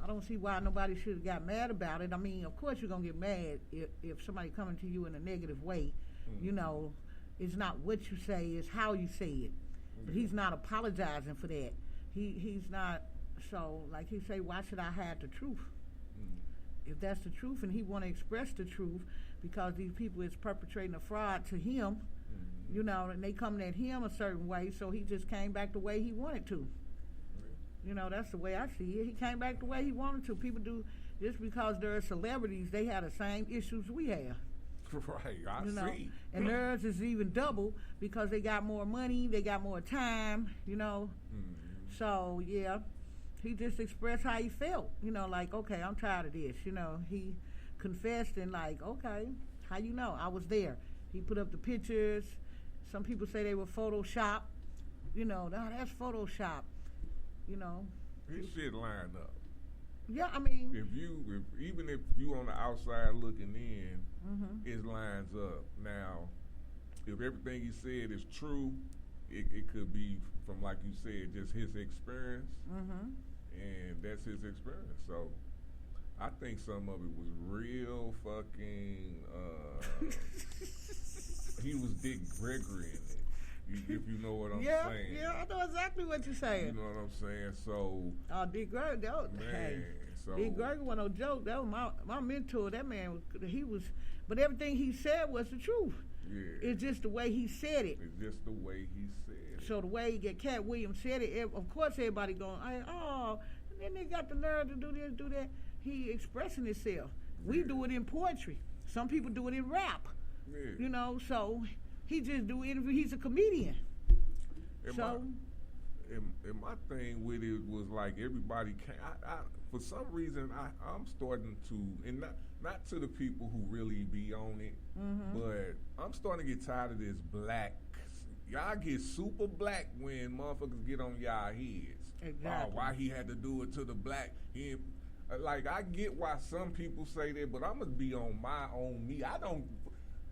I don't see why nobody should have got mad about it. I mean, of course you're gonna get mad if somebody coming to you in a negative way. Mm-hmm. You know, it's not what you say, it's how you say it. Mm-hmm. But he's not apologizing for that. He's not. So like he say, why should I hide the truth? Mm-hmm. If that's the truth and he want to express the truth, because these people is perpetrating a fraud to him, mm-hmm. you know, and they coming at him a certain way, so he just came back the way he wanted to. Mm-hmm. You know, that's the way I see it. He came back the way he wanted to. People do, just because they're celebrities, they have the same issues we have. Right, I see. And theirs is even double because they got more money, they got more time, you know. Mm-hmm. So, yeah, he just expressed how he felt, you know, like, okay, I'm tired of this, you know. He confessed and like, okay, how you know? I was there. He put up the pictures. Some people say they were Photoshop. You know, that's Photoshop, you know. His shit lined up. Yeah, I mean, even if you on the outside looking in, mm-hmm. it lines up. Now, if everything he said is true, it could be from, like you said, just his experience, mm-hmm. and that's his experience. So, I think some of it was real fucking. He was Dick Gregory in it. If you know what I'm saying. Yeah, I know exactly what you're saying. You know what I'm saying? So. Dick Gregory, Dick Gregory was no joke. That was my mentor. That man, but everything he said was the truth. Yeah. It's just the way he said it. It's just the way he said it. So the way Cat Williams said it, of course everybody going, and then they got the nerve to do this, do that. He expressing himself. We do it in poetry. Some people do it in rap. Yeah. You know, so he just do interview. He's a comedian. And my thing with it was like everybody came. I for some reason I'm starting to, and not to the people who really be on it, mm-hmm. but I'm starting to get tired of this black. Y'all get super black when motherfuckers get on y'all heads. Exactly. Why he had to do it to the black? Like I get why some people say that, but I'm gonna be on my own me. I don't.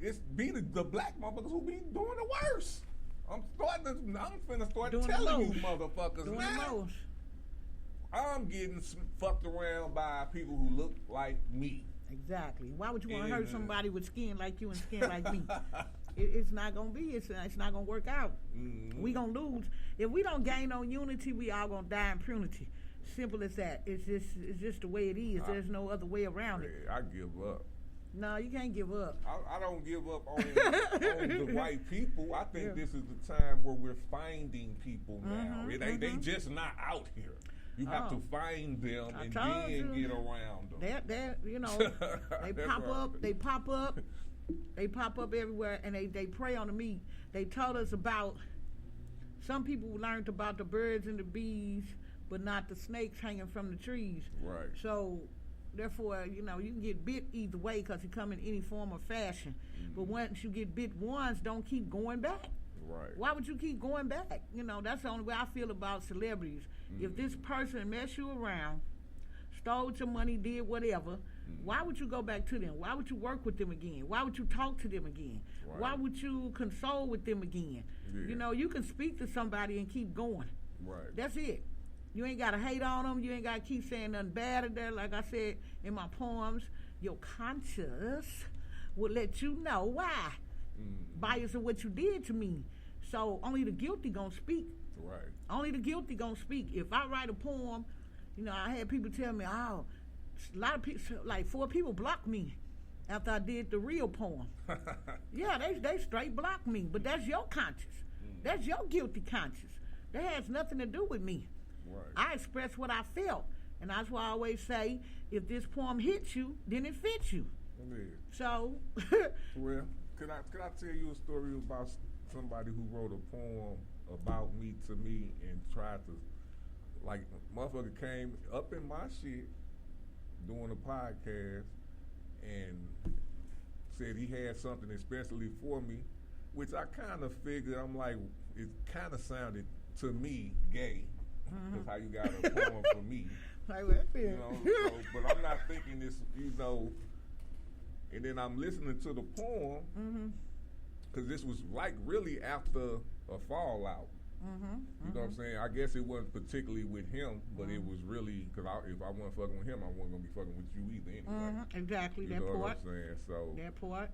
It's be the black motherfuckers who be doing the worst. I'm finna start doing telling you motherfuckers doing now. I'm getting fucked around by people who look like me. Exactly. Why would you want to hurt somebody with skin like you and skin like me? It's not gonna be. It's not gonna work out. Mm-hmm. We gonna lose if we don't gain on unity. We all gonna die in impunity. Simple as that. It's just the way it is. There's no other way around it. I give up. No, you can't give up. I don't give up on the white people. I think this is the time where we're finding people now. Mm-hmm, They just not out here. You have to find them and then get around them. They're you know, they pop up. They pop up. They pop up everywhere, and they prey on the meat. They told us about. Some people learned about the birds and the bees, but not the snakes hanging from the trees. Right. So. Therefore, you know, you can get bit either way because it come in any form or fashion. Mm-hmm. But once you get bit once, don't keep going back. Right. Why would you keep going back? You know, that's the only way I feel about celebrities. Mm-hmm. If this person messed you around, stole your money, did whatever, why would you go back to them? Why would you work with them again? Why would you talk to them again? Right. Why would you console with them again? Yeah. You know, you can speak to somebody and keep going. Right. That's it. You ain't got to hate on them. You ain't got to keep saying nothing bad in there. Like I said in my poems, your conscience will let you know why. Bias of what you did to me. So only the guilty gonna speak. Right. Only the guilty gonna speak. If I write a poem, you know, I had people tell me, a lot of people, like 4 people blocked me after I did the real poem. Yeah, they straight blocked me. But that's your conscience. That's your guilty conscience. That has nothing to do with me. Right. I express what I felt, and that's why I always say, if this poem hits you, then it fits you. Yeah. So, well, could I tell you a story about somebody who wrote a poem about me to me and tried to, like, motherfucker came up in my shit doing a podcast and said he had something especially for me, which I kind of figured, I'm like, it kind of sounded to me gay. That's how you got a poem for me. Like, well, you know, but I'm not thinking this, you know, And then I'm listening to the poem because this was like really after a fallout. You know what I'm saying? I guess it wasn't particularly with him, but it was really because if I wasn't fucking with him, I wasn't gonna be fucking with you either anyway. Exactly, You that know part. what I'm saying? So That part.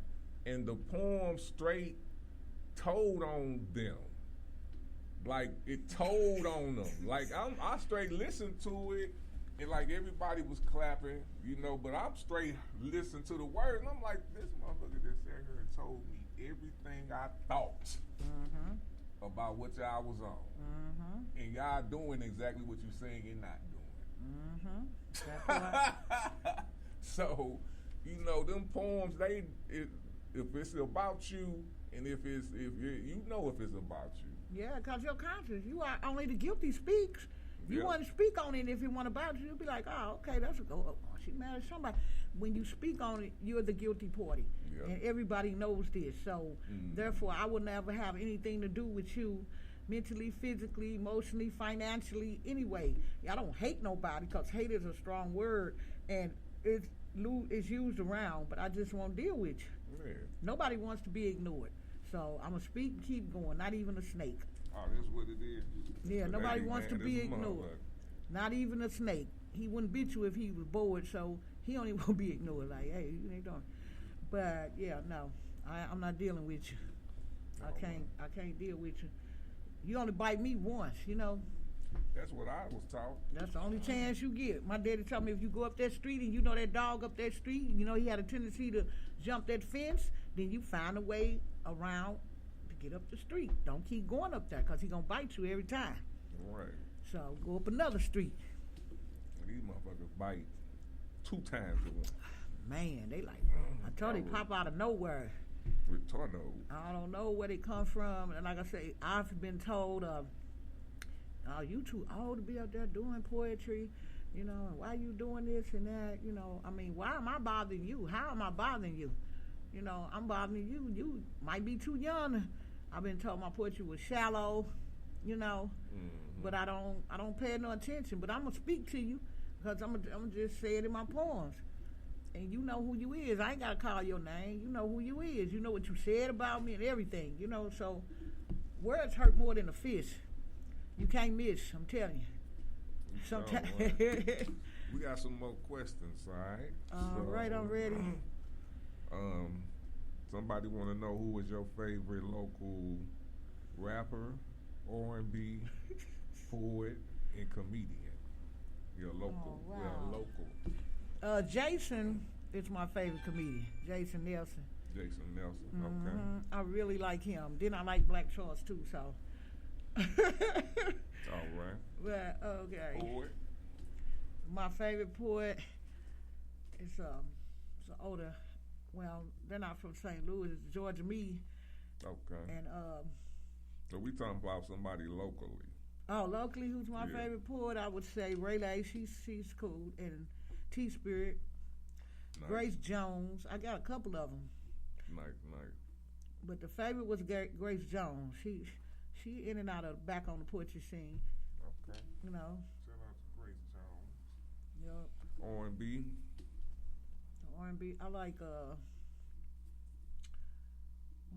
and the poem straight told on them. Like it told on them. Like I straight listened to it, and like everybody was clapping, you know. But I'm straight listening to the words, and I'm like, this motherfucker just sat here and told me everything I thought about what y'all was on, and y'all doing exactly what you saying and not doing. That part. So, you know, them poems, if it's about you, and if you know if it's about you. Yeah, because your conscience, you are only the guilty speaks. You want to speak on it if it want about you, you'll be like, oh, okay, that's a go. Oh, she married somebody. When you speak on it, you're the guilty party. Yeah. And everybody knows this. So, therefore, I will never have anything to do with you mentally, physically, emotionally, financially, anyway. I don't hate nobody because hate is a strong word, and it's used around, but I just won't deal with you. Yeah. Nobody wants to be ignored. So, I'm going to speak and keep going, not even a snake. Oh, that's what it is. Yeah, nobody wants to be ignored. Motherfucker. Not even a snake. He wouldn't bit you if he was bored, so he don't even want to be ignored. Like, hey, you ain't doing. But yeah, no, I'm not dealing with you. I can't deal with you. You only bite me once, you know. That's what I was taught. That's the only chance you get. My daddy told me if you go up that street and you know that dog up that street, you know he had a tendency to jump that fence, then you find a way around to get up the street. Don't keep going up there because he going to bite you every time. Right. So go up another street. These motherfuckers bite 2 times at once. Man, they like, I told you, they pop out of nowhere. With tornadoes. I don't know where they come from. And like I say, I've been told, oh, you too old to be out there doing poetry. You know, why you doing this and that? You know, I mean, why am I bothering you? How am I bothering you? You know, I'm bothering you. You might be too young. I've been told my poetry was shallow, you know, but I don't pay no attention. But I'm going to speak to you because I'm gonna just say it in my poems. And you know who you is. I ain't got to call your name. You know who you is. You know what you said about me and everything, you know. So words hurt more than a fist. You can't miss, I'm telling you. Sometimes. We got some more questions, all right? All right, I'm ready. Somebody want to know who was your favorite local rapper, R&B, poet, and comedian? Your local. Oh, wow. Yeah, local. Jason is my favorite comedian. Jason Nelson. Jason Nelson. Okay. I really like him. Then I like Black Charles too. So. All right. But okay. Poet. My favorite poet is it's an older. Well, they're not from St. Louis. It's Georgia Meade. Okay. And so we talking about somebody locally. Locally, who's my favorite poet? I would say Rayleigh. She's cool. And T Spirit. Nice. Grace Jones. I got a couple of them. Nice. But the favorite was Grace Jones. She in and out of back on the poetry scene. Okay. You know. Shout out to Grace Jones. Yup. R&B. R&B. I like what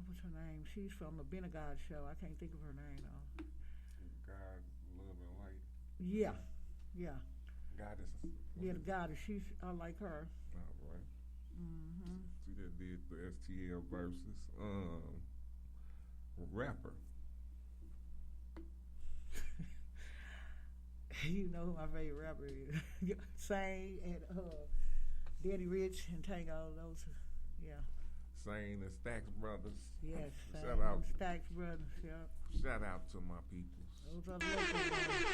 was her name? She's from the Ben God show. I can't think of her name though. God, Love and Light. Yeah. Goddess. Yeah, the goddess. I like her. All right. She just did the STL verses. Rapper. You know who my favorite rapper is. Sane and Daddy Rich and Tango. Those, yeah. Sane and Stacks Brothers. Yes, Shout out. Stacks Brothers. Yeah. Shout out to my peoples. Those are the local ones.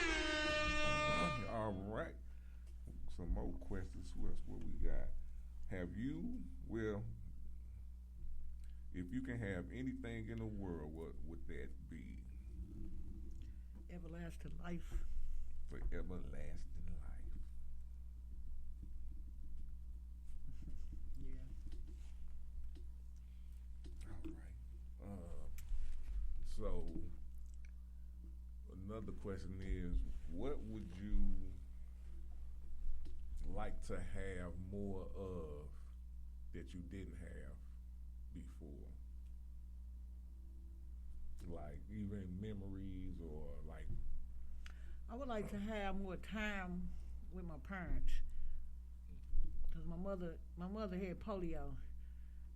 All right. Some more questions. What's what we got? Well, if you can have anything in the world, what would that be? Everlasting life. For everlasting life. Yeah. All right. So another question is, what would you like to have more of that you didn't have before? Like even memories or like. I would like to have more time with my parents. Because my mother had polio.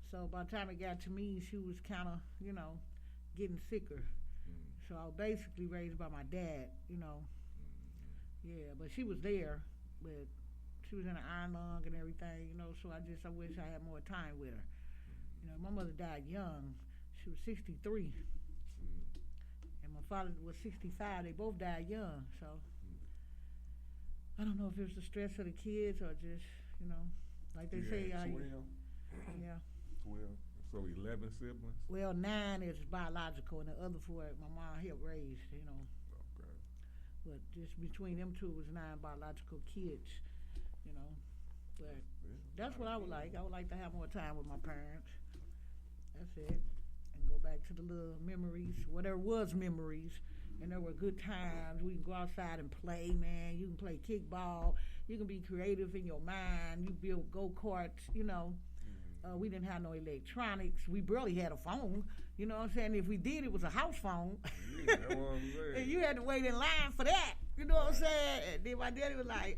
So by the time it got to me, she was kind of, getting sicker. So I was basically raised by my dad, Yeah, but she was there, but she was in an iron lung and everything, so I wish I had more time with her. My mother died young. She was 63. And my father was 65. They both died young, so I don't know if it was the stress of the kids or just, like they say. 12? Yeah. 12. So 11 siblings? Well, 9 is biological, and the other 4 my mom helped raise, Okay. But just between them 2 was 9 biological kids, But that's what I would like. I would like to have more time with my parents. That's it. And go back to the little memories, where there was memories, and there were good times. We can go outside and play, man. You can play kickball. You can be creative in your mind. You build go-karts, We didn't have no electronics. We barely had a phone. You know what I'm saying? If we did, it was a house phone. Yeah, that's what I'm saying. And you had to wait in line for that. You know what I'm saying? And then my daddy was like,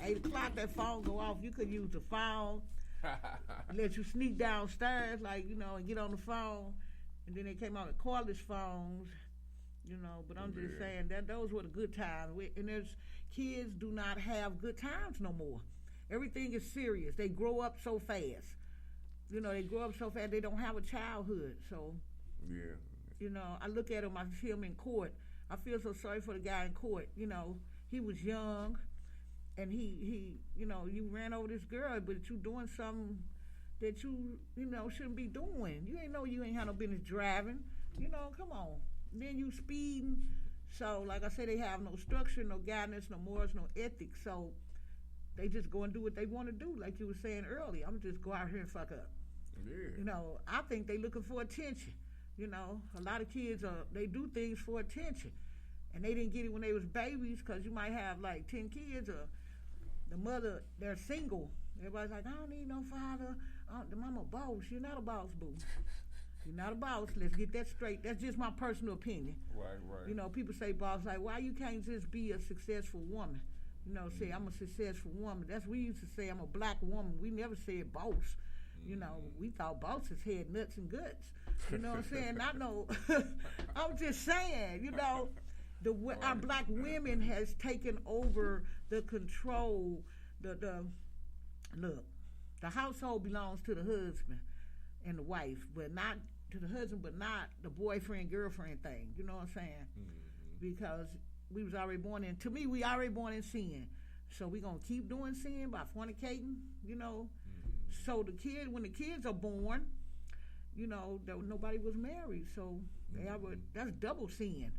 8 o'clock, that phone go off. You could use the phone. Let you sneak downstairs, and get on the phone. And then they came out with cordless phones, But I'm just saying that those were the good times. And there's kids do not have good times no more. Everything is serious. They grow up so fast. They grow up so fast, they don't have a childhood. So, I look at him, I see him in court. I feel so sorry for the guy in court. He was young, and he you ran over this girl, but you doing something that you shouldn't be doing. You ain't had no business driving. Come on. And then you speeding. So, like I said, they have no structure, no guidance, no morals, no ethics. So, they just go and do what they want to do, like you were saying earlier. I'm just go out here and fuck up. Yeah. I think they looking for attention. A lot of kids they do things for attention, and they didn't get it when they was babies. Because you might have like 10 kids, or the mother they're single. Everybody's like, I don't need no father. The mama boss. You're not a boss, boo. You're not a boss. Let's get that straight. That's just my personal opinion. Right. People say boss, like, why you can't just be a successful woman? Say I'm a successful woman. That's what we used to say. I'm a black woman. We never said boss. We thought bosses had nuts and guts. You know what I'm saying? I know. I'm just saying, our black women has taken over the control. The household belongs to the husband and the wife, but not to the husband, but not the boyfriend, girlfriend thing. You know what I'm saying? Because we was already born in, to me, we already born in sin. So we going to keep doing sin by fornicating, So when the kids are born, nobody was married. So that's double sin.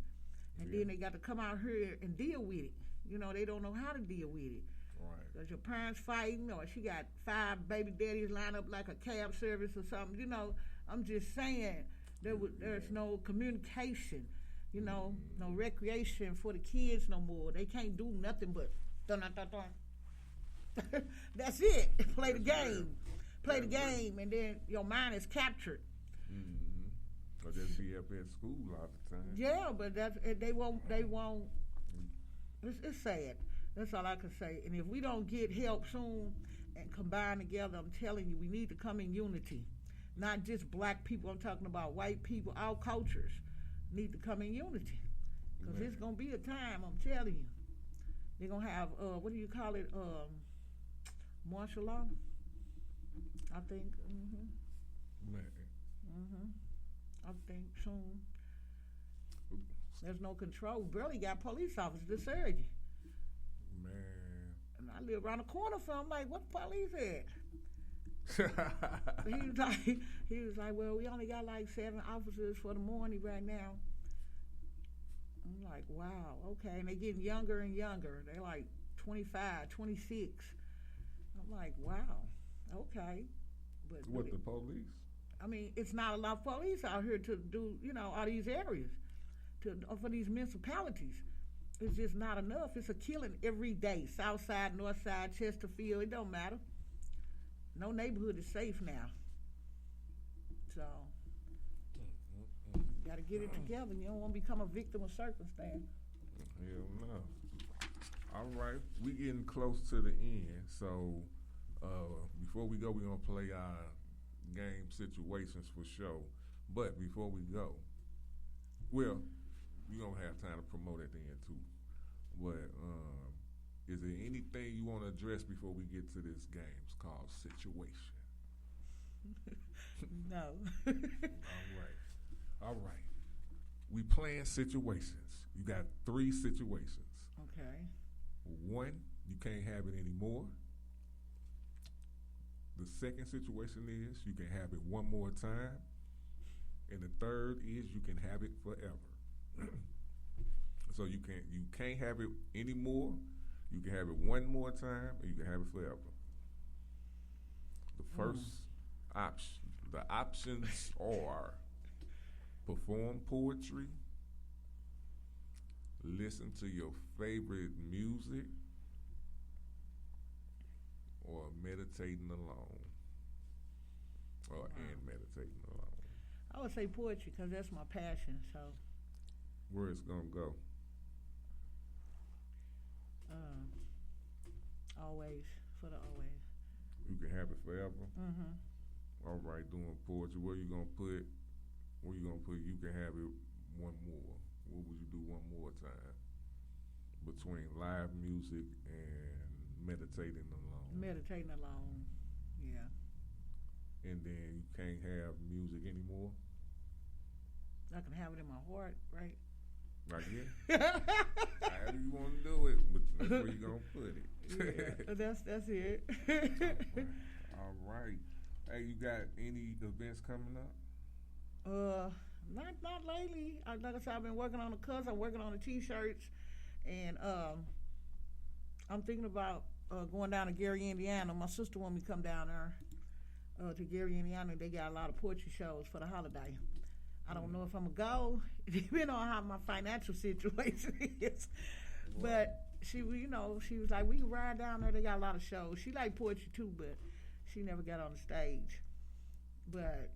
And then they got to come out here and deal with it. They don't know how to deal with it. Right. Because your parents fighting, or she got 5 baby daddies lined up like a cab service or something. I'm just saying there's no communication. No recreation for the kids no more. They can't do nothing but dun. That's it. Play the game. Play the game, and then your mind is captured. Or just be up at school all the time. Yeah, but they won't. It's sad. That's all I can say. And if we don't get help soon and combine together, I'm telling you, we need to come in unity. Not just black people. I'm talking about white people. All cultures need to come in unity. Because it's going to be a time, I'm telling you. They're going to have, what do you call it, martial law? I think. I think soon. There's no control. Barely got police officers to serve you. Man. And I live around the corner from him, like, what the police at? he was like, well, we only got like 7 officers for the morning right now. I'm like, wow, okay. And they getting younger and younger. They're like 25, 26. I'm like, wow, okay. But what, the police? I mean, it's not a lot of police out here to do, all these areas, for these municipalities. It's just not enough. It's a killing every day. South side, north side, Chesterfield, it don't matter. no neighborhood is safe now. So, got to get it together. You don't want to become a victim of circumstance. Hell no. All right, we getting close to the end. So, before we go, we're going to play our game situations for show. But before we go, well, we're going to have time to promote at the end too. But is there anything you want to address before we get to this game? It's called Situation. No. All right. We playing situations. You got 3 situations. Okay. 1, you can't have it anymore. The second situation is you can have it one more time. And the third is you can have it forever. So you can't have it anymore. You can have it one more time, or you can have it forever. The first option, the options are perform poetry, listen to your favorite music, or meditating alone, and meditating alone. I would say poetry because that's my passion. So, where it's gonna go? Always for the always. You can have it forever. Mm-hmm. All right, doing poetry. Where you gonna put? You can have it one more. What would you do one more time? Between live music and meditating alone. Meditating alone. Yeah. And then you can't have music anymore. I can have it in my heart, right? Like, yeah. However you want to do it, but that's where you gonna put it. Yeah, that's it. All right. Hey, you got any events coming up? Not lately. Like I said, I've been working on the cuts. I'm working on the T-shirts, and I'm thinking about going down to Gary, Indiana. My sister want me to come down there to Gary, Indiana. They got a lot of poetry shows for the holiday. I don't know if I'm gonna go, depending on how my financial situation is. But she was like, we can ride down there. They got a lot of shows. She like poetry too, but she never got on the stage. But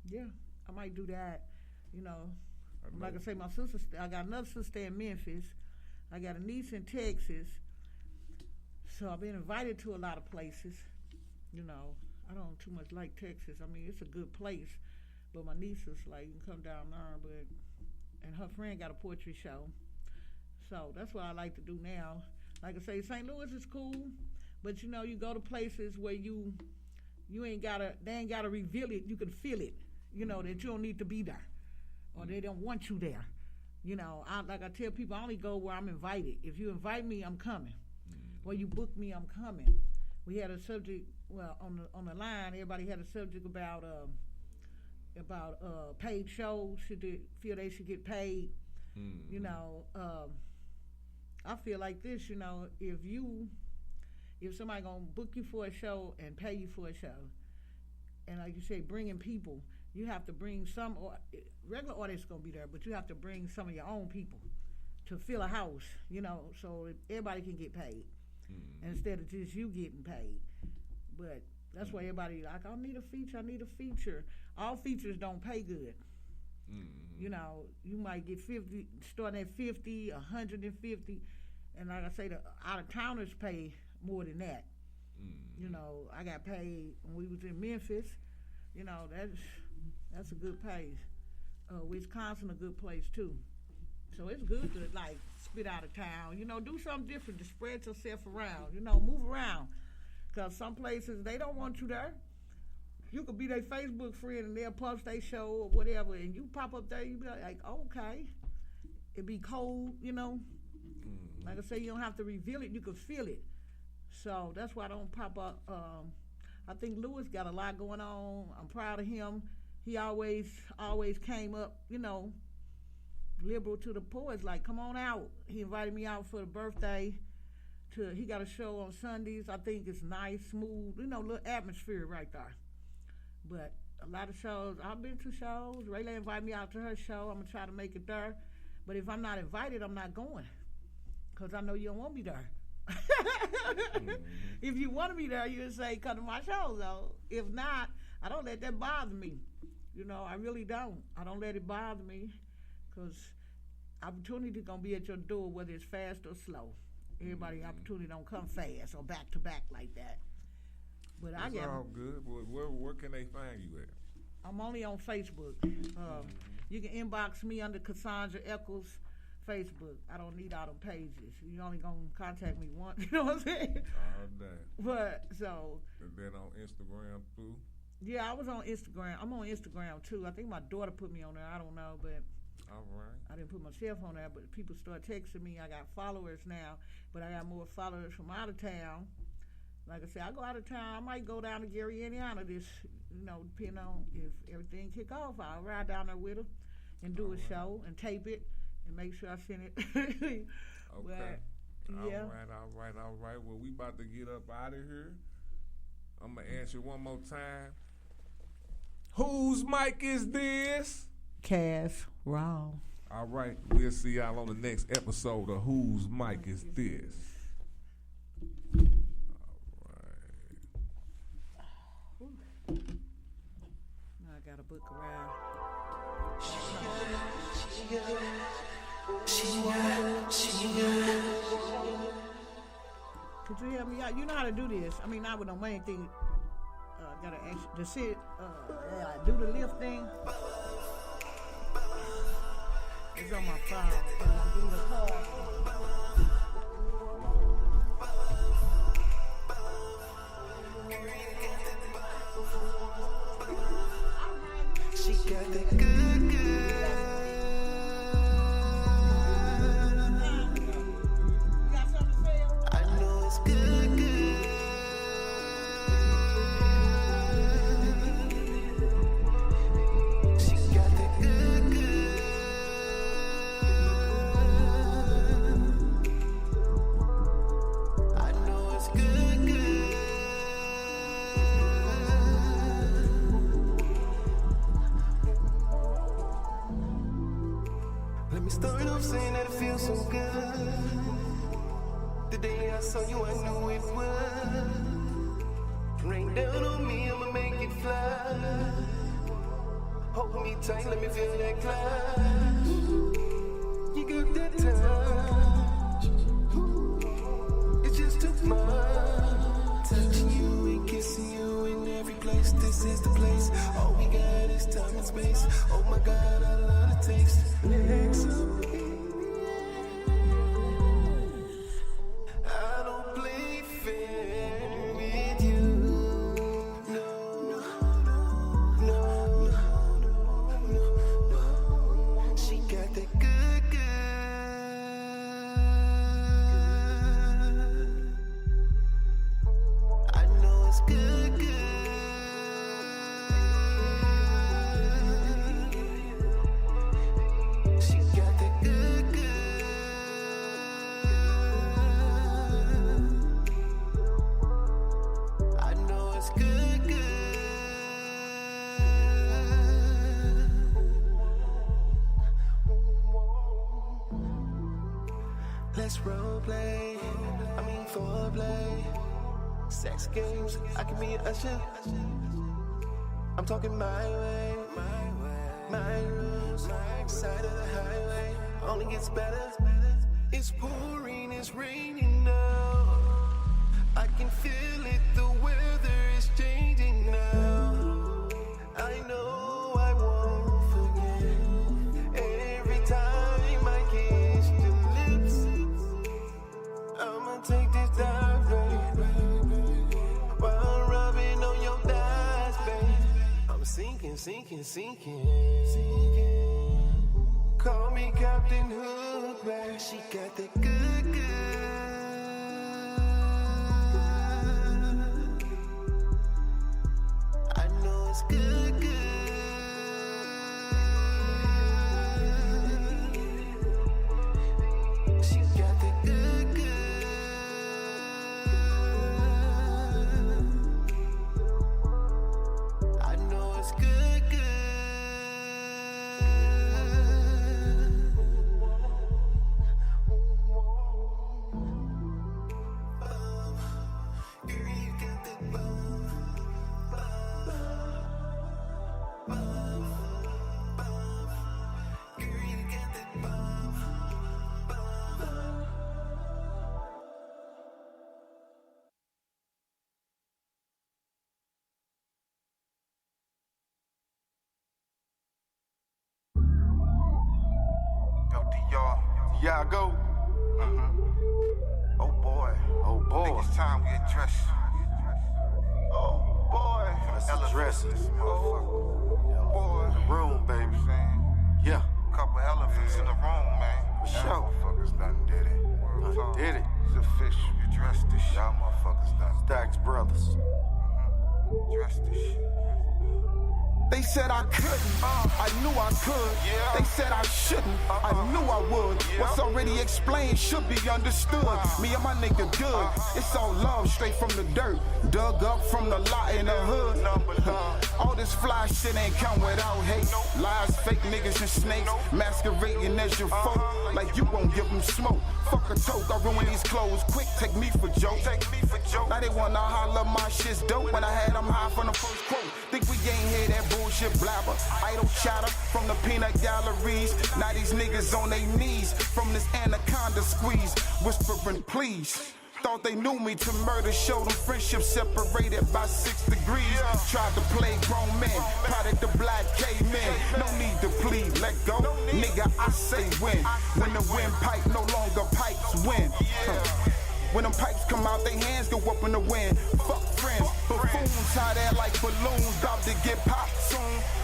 yeah, I might do that. Like I say, my sister. I got another sister in Memphis. I got a niece in Texas. So I've been invited to a lot of places. I don't too much like Texas. I mean, it's a good place. But my niece was like, you can come down there, and her friend got a poetry show. So that's what I like to do now. Like I say, St. Louis is cool, but you go to places where they ain't gotta reveal it. You can feel it, that you don't need to be there, or they don't want you there. Like I tell people, I only go where I'm invited. If you invite me, I'm coming. Where you book me, I'm coming. We had a subject, on the line, everybody had a subject about paid shows. Feel they should get paid. I feel like this, if somebody gonna book you for a show and pay you for a show, and like you say, bringing people, you have to bring some, regular artists gonna be there, but you have to bring some of your own people to fill a house, so everybody can get paid, instead of just you getting paid. But that's why everybody like, I need a feature. All features don't pay good. You might get 50, starting at 50, 150, and like I say, the out-of-towners pay more than that. I got paid when we was in Memphis. That's a good pay. Wisconsin a good place too. So it's good to like spit out of town. Do something different to spread yourself around. Move around, because some places they don't want you there. You could be their Facebook friend and they'll post their show or whatever, and you pop up there, you be like, okay. It be cold, Like I say, you don't have to reveal it, you can feel it. So that's why I don't pop up. I think Lewis got a lot going on. I'm proud of him. He always came up, liberal to the poets, like, come on out. He invited me out for the birthday. He got a show on Sundays. I think it's nice, smooth, little atmosphere right there. But a lot of shows, I've been to shows. Rayla invited me out to her show. I'm going to try to make it there. But if I'm not invited, I'm not going. Because I know you don't want me there. If you want to be there, you would say, come to my show, though. If not, I don't let that bother me. You know, I really don't. I don't let it bother me because opportunity going to be at your door, whether it's fast or slow. Everybody opportunity don't come fast or back to back like that. But I get all good. Where can they find you at? I'm only on Facebook. You can inbox me under Cassandra Eccles Facebook. I don't need all them pages. You only gonna contact me once. You know what I'm saying? All day. But so. And then on Instagram too. Yeah, I was on Instagram. I'm on Instagram too. I think my daughter put me on there. I don't know, but. All right. I didn't put myself on there, but people start texting me. I got followers now, but I got more followers from out of town. Like I said, I go out of town. I might go down to Gary, Indiana this, depending on if everything kick off. I'll ride down there with her and do a show and tape it and make sure I send it. Okay. But, yeah. All right. Well, we about to get up out of here. I'm going to ask you one more time. Whose mic is this? Cass Raw. All right. We'll see y'all on the next episode of Whose Mic Is This? Now I got a book around. Could you help me out? You know how to do this. I mean, I would know main thing. Gotta ask to sit, do the lift thing. It's on my phone. I'm doing the call. She got that good, good. I know it's good, good. She got that good, good. I know it's good, good. Let me start off saying that it feels so good. The day I saw you, I knew it would. Rain down on me, I'ma make it fly. Hold me tight, let me feel that clash. You got that touch. It just took my touching you and kissing you in every place. This is the place. All we got is time and space. Oh my God, I love the taste. Legs up in the air. I don't play fair with you. No, no, no, no. She got that good, good. I know it's good, good. She got that good, good. I know it's good, good. Let's role play. I mean foreplay. Sex games. I can be an usher. I'm talking my way. My rules. Side of the highway. Only gets better. It's pouring. It's raining now. I can feel it. The weather is changing now. I know I won't forget. Every time I kiss your lips, I'ma take this dive, babe. While rubbing on your thighs, babe. I'm sinking, sinking, sinking. Call me Captain Hook, babe. She got that good, good. I know it's good, good. She got that good, good. I know it's good, good. DR. Yeah, I go. Oh boy. Oh I think boy. it's time we address. Oh boy. Let's address this Oh boy. room, baby. Yeah. Couple elephants in the room, man. For sure. Y'all motherfuckers done did it. Done did it. It's official. Address this shit. Y'all motherfuckers done Stacks Brothers. address this shit. They said I couldn't, I knew I could. Yeah. They said I shouldn't, I knew I would. Yeah. What's already explained should be understood. Me and my nigga good, it's all love straight from the dirt. Dug up from the lot in the hood. All this fly shit ain't come without hate. Lies, fake niggas and snakes, masquerading as your folk. Like you won't give them smoke. Fuck a toke, I ruin these clothes quick, take me for joke. Now they wanna holler my shit's dope when I had them high from the first quote. Think we ain't hear that bullshit blabber, idle chatter from the peanut galleries. Now these niggas on their knees from this anaconda squeeze, whispering please. Thought they knew me to murder, showed them friendship separated by 6 degrees. Tried to play grown men, product of black cavemen. No need to plead, let go. Nigga, I say when. When the wind pipe no longer pipes win. When them pipes come out, they hands go up in the wind. Fuck friends, buffoons tie that like balloons, about to get popped soon.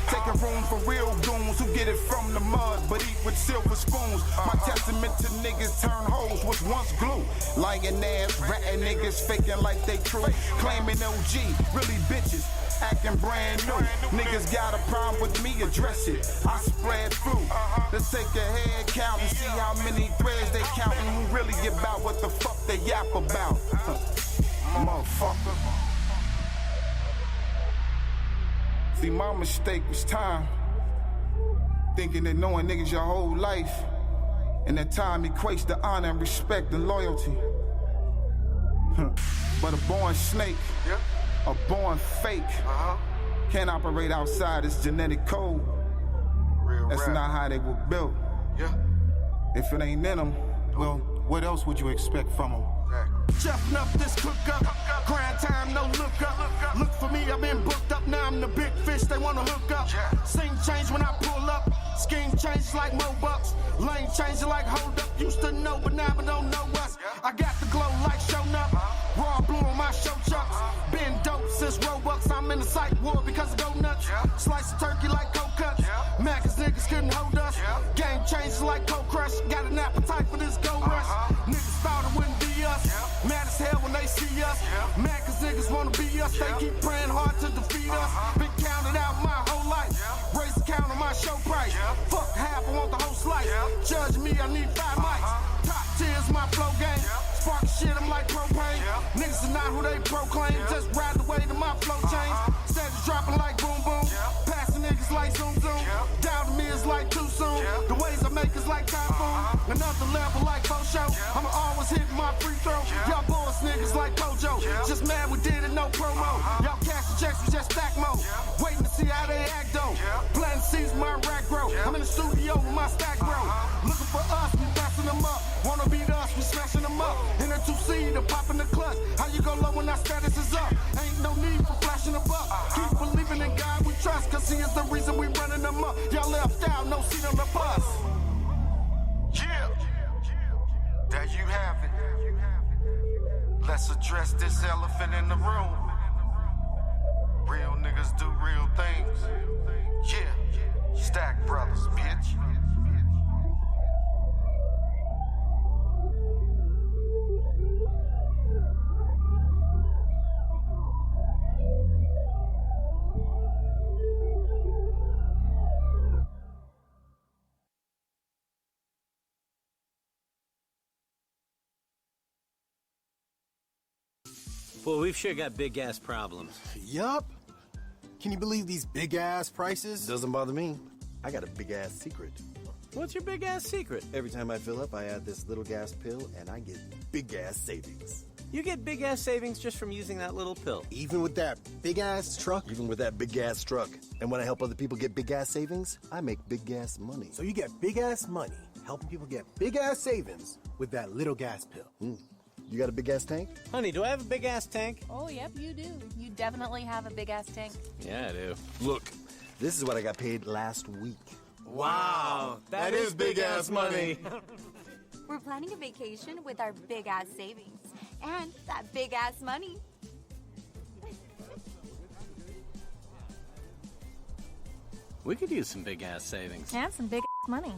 Taking room for real goons who get it from the mud, but eat with silver spoons. My testament to niggas turn hoes was once glue. Lying ass, ratting niggas faking like they true. Claiming OG, really bitches. Acting brand new. Niggas got a problem with me, address it. I spread flu. Let's take a head count and see how many threads they count and who really about what the fuck they yap about. Motherfucker. See, my mistake was time. Thinking that knowing niggas your whole life, and that time equates to honor and respect and loyalty. But a born snake, a born fake, can't operate outside its genetic code. Real That's rap. not how they were built. Yeah. If it ain't in them, well, what else would you expect from them? Chefing up this cook up, grind time, no look up. Look for me, I've been booked up, now I'm the big fish, they wanna hook up. Scene change when I pull up, scheme change like Mobucks. Lane changing like hold up, used to know, but now I don't know us. I got the glow like shown up, raw blue on my show chucks. Been dope since Robux, I'm in the psych ward because of go nuts. Slice of turkey like cold cuts, Macca's niggas couldn't hold us. Game changes like cold crush, got an appetite for this gold rush. Niggas thought it wouldn't be us. Mad as hell when they see us. Mad cause niggas wanna be us. They keep praying hard to defeat us. Been counted out my whole life. Raise the count on my show price. Fuck half, I want the whole slice. Judge me, I need 5 mics. Top tiers, my flow game. Spark shit, I'm like propane. Niggas are not who they proclaim. Just ride the way to my flow change. Steady dropping like boom boom. Passing niggas like zoom zoom. Doubting me is like too soon. The ways I make is like typhoon. Another level like faux show. I'ma always hit my free throw. Y'all boys niggas like Pojo. Just mad we did it, no promo. Y'all cash the checks, we just stack mode. Waiting to see how they act though. Planting seeds, my rack grow. I'm in the studio with my stack grow. Looking for us, we passing them up. Wanna beat us, we smashing them up. In a 2C, the pop in the clutch. How you go low when our status is up? Ain't no need for flashing a buck. Keep believing in God we trust, cause he is the reason we running them up. Y'all left out, no seat on the bus. Yeah. There you have it. Let's address this elephant in the room. Real niggas do real things. Yeah. Stack Brothers, bitch. Well, we've sure got big-ass problems. Yup. Can you believe these big-ass prices? Doesn't bother me. I got a big-ass secret. What's your big-ass secret? Every time I fill up, I add this little gas pill, and I get big-ass savings. You get big-ass savings just from using that little pill. Even with that big-ass truck? Even with that big-ass truck. And when I help other people get big-ass savings, I make big-ass money. So you get big-ass money, helping people get big-ass savings with that little gas pill. You got a big-ass tank? Honey, do I have a big-ass tank? Oh, yep, you do. You definitely have a big-ass tank. Yeah, I do. Look, this is what I got paid last week. Wow, that is big-ass money. We're planning a vacation with our big-ass savings and that big-ass money. We could use some big-ass savings. And some big-ass money.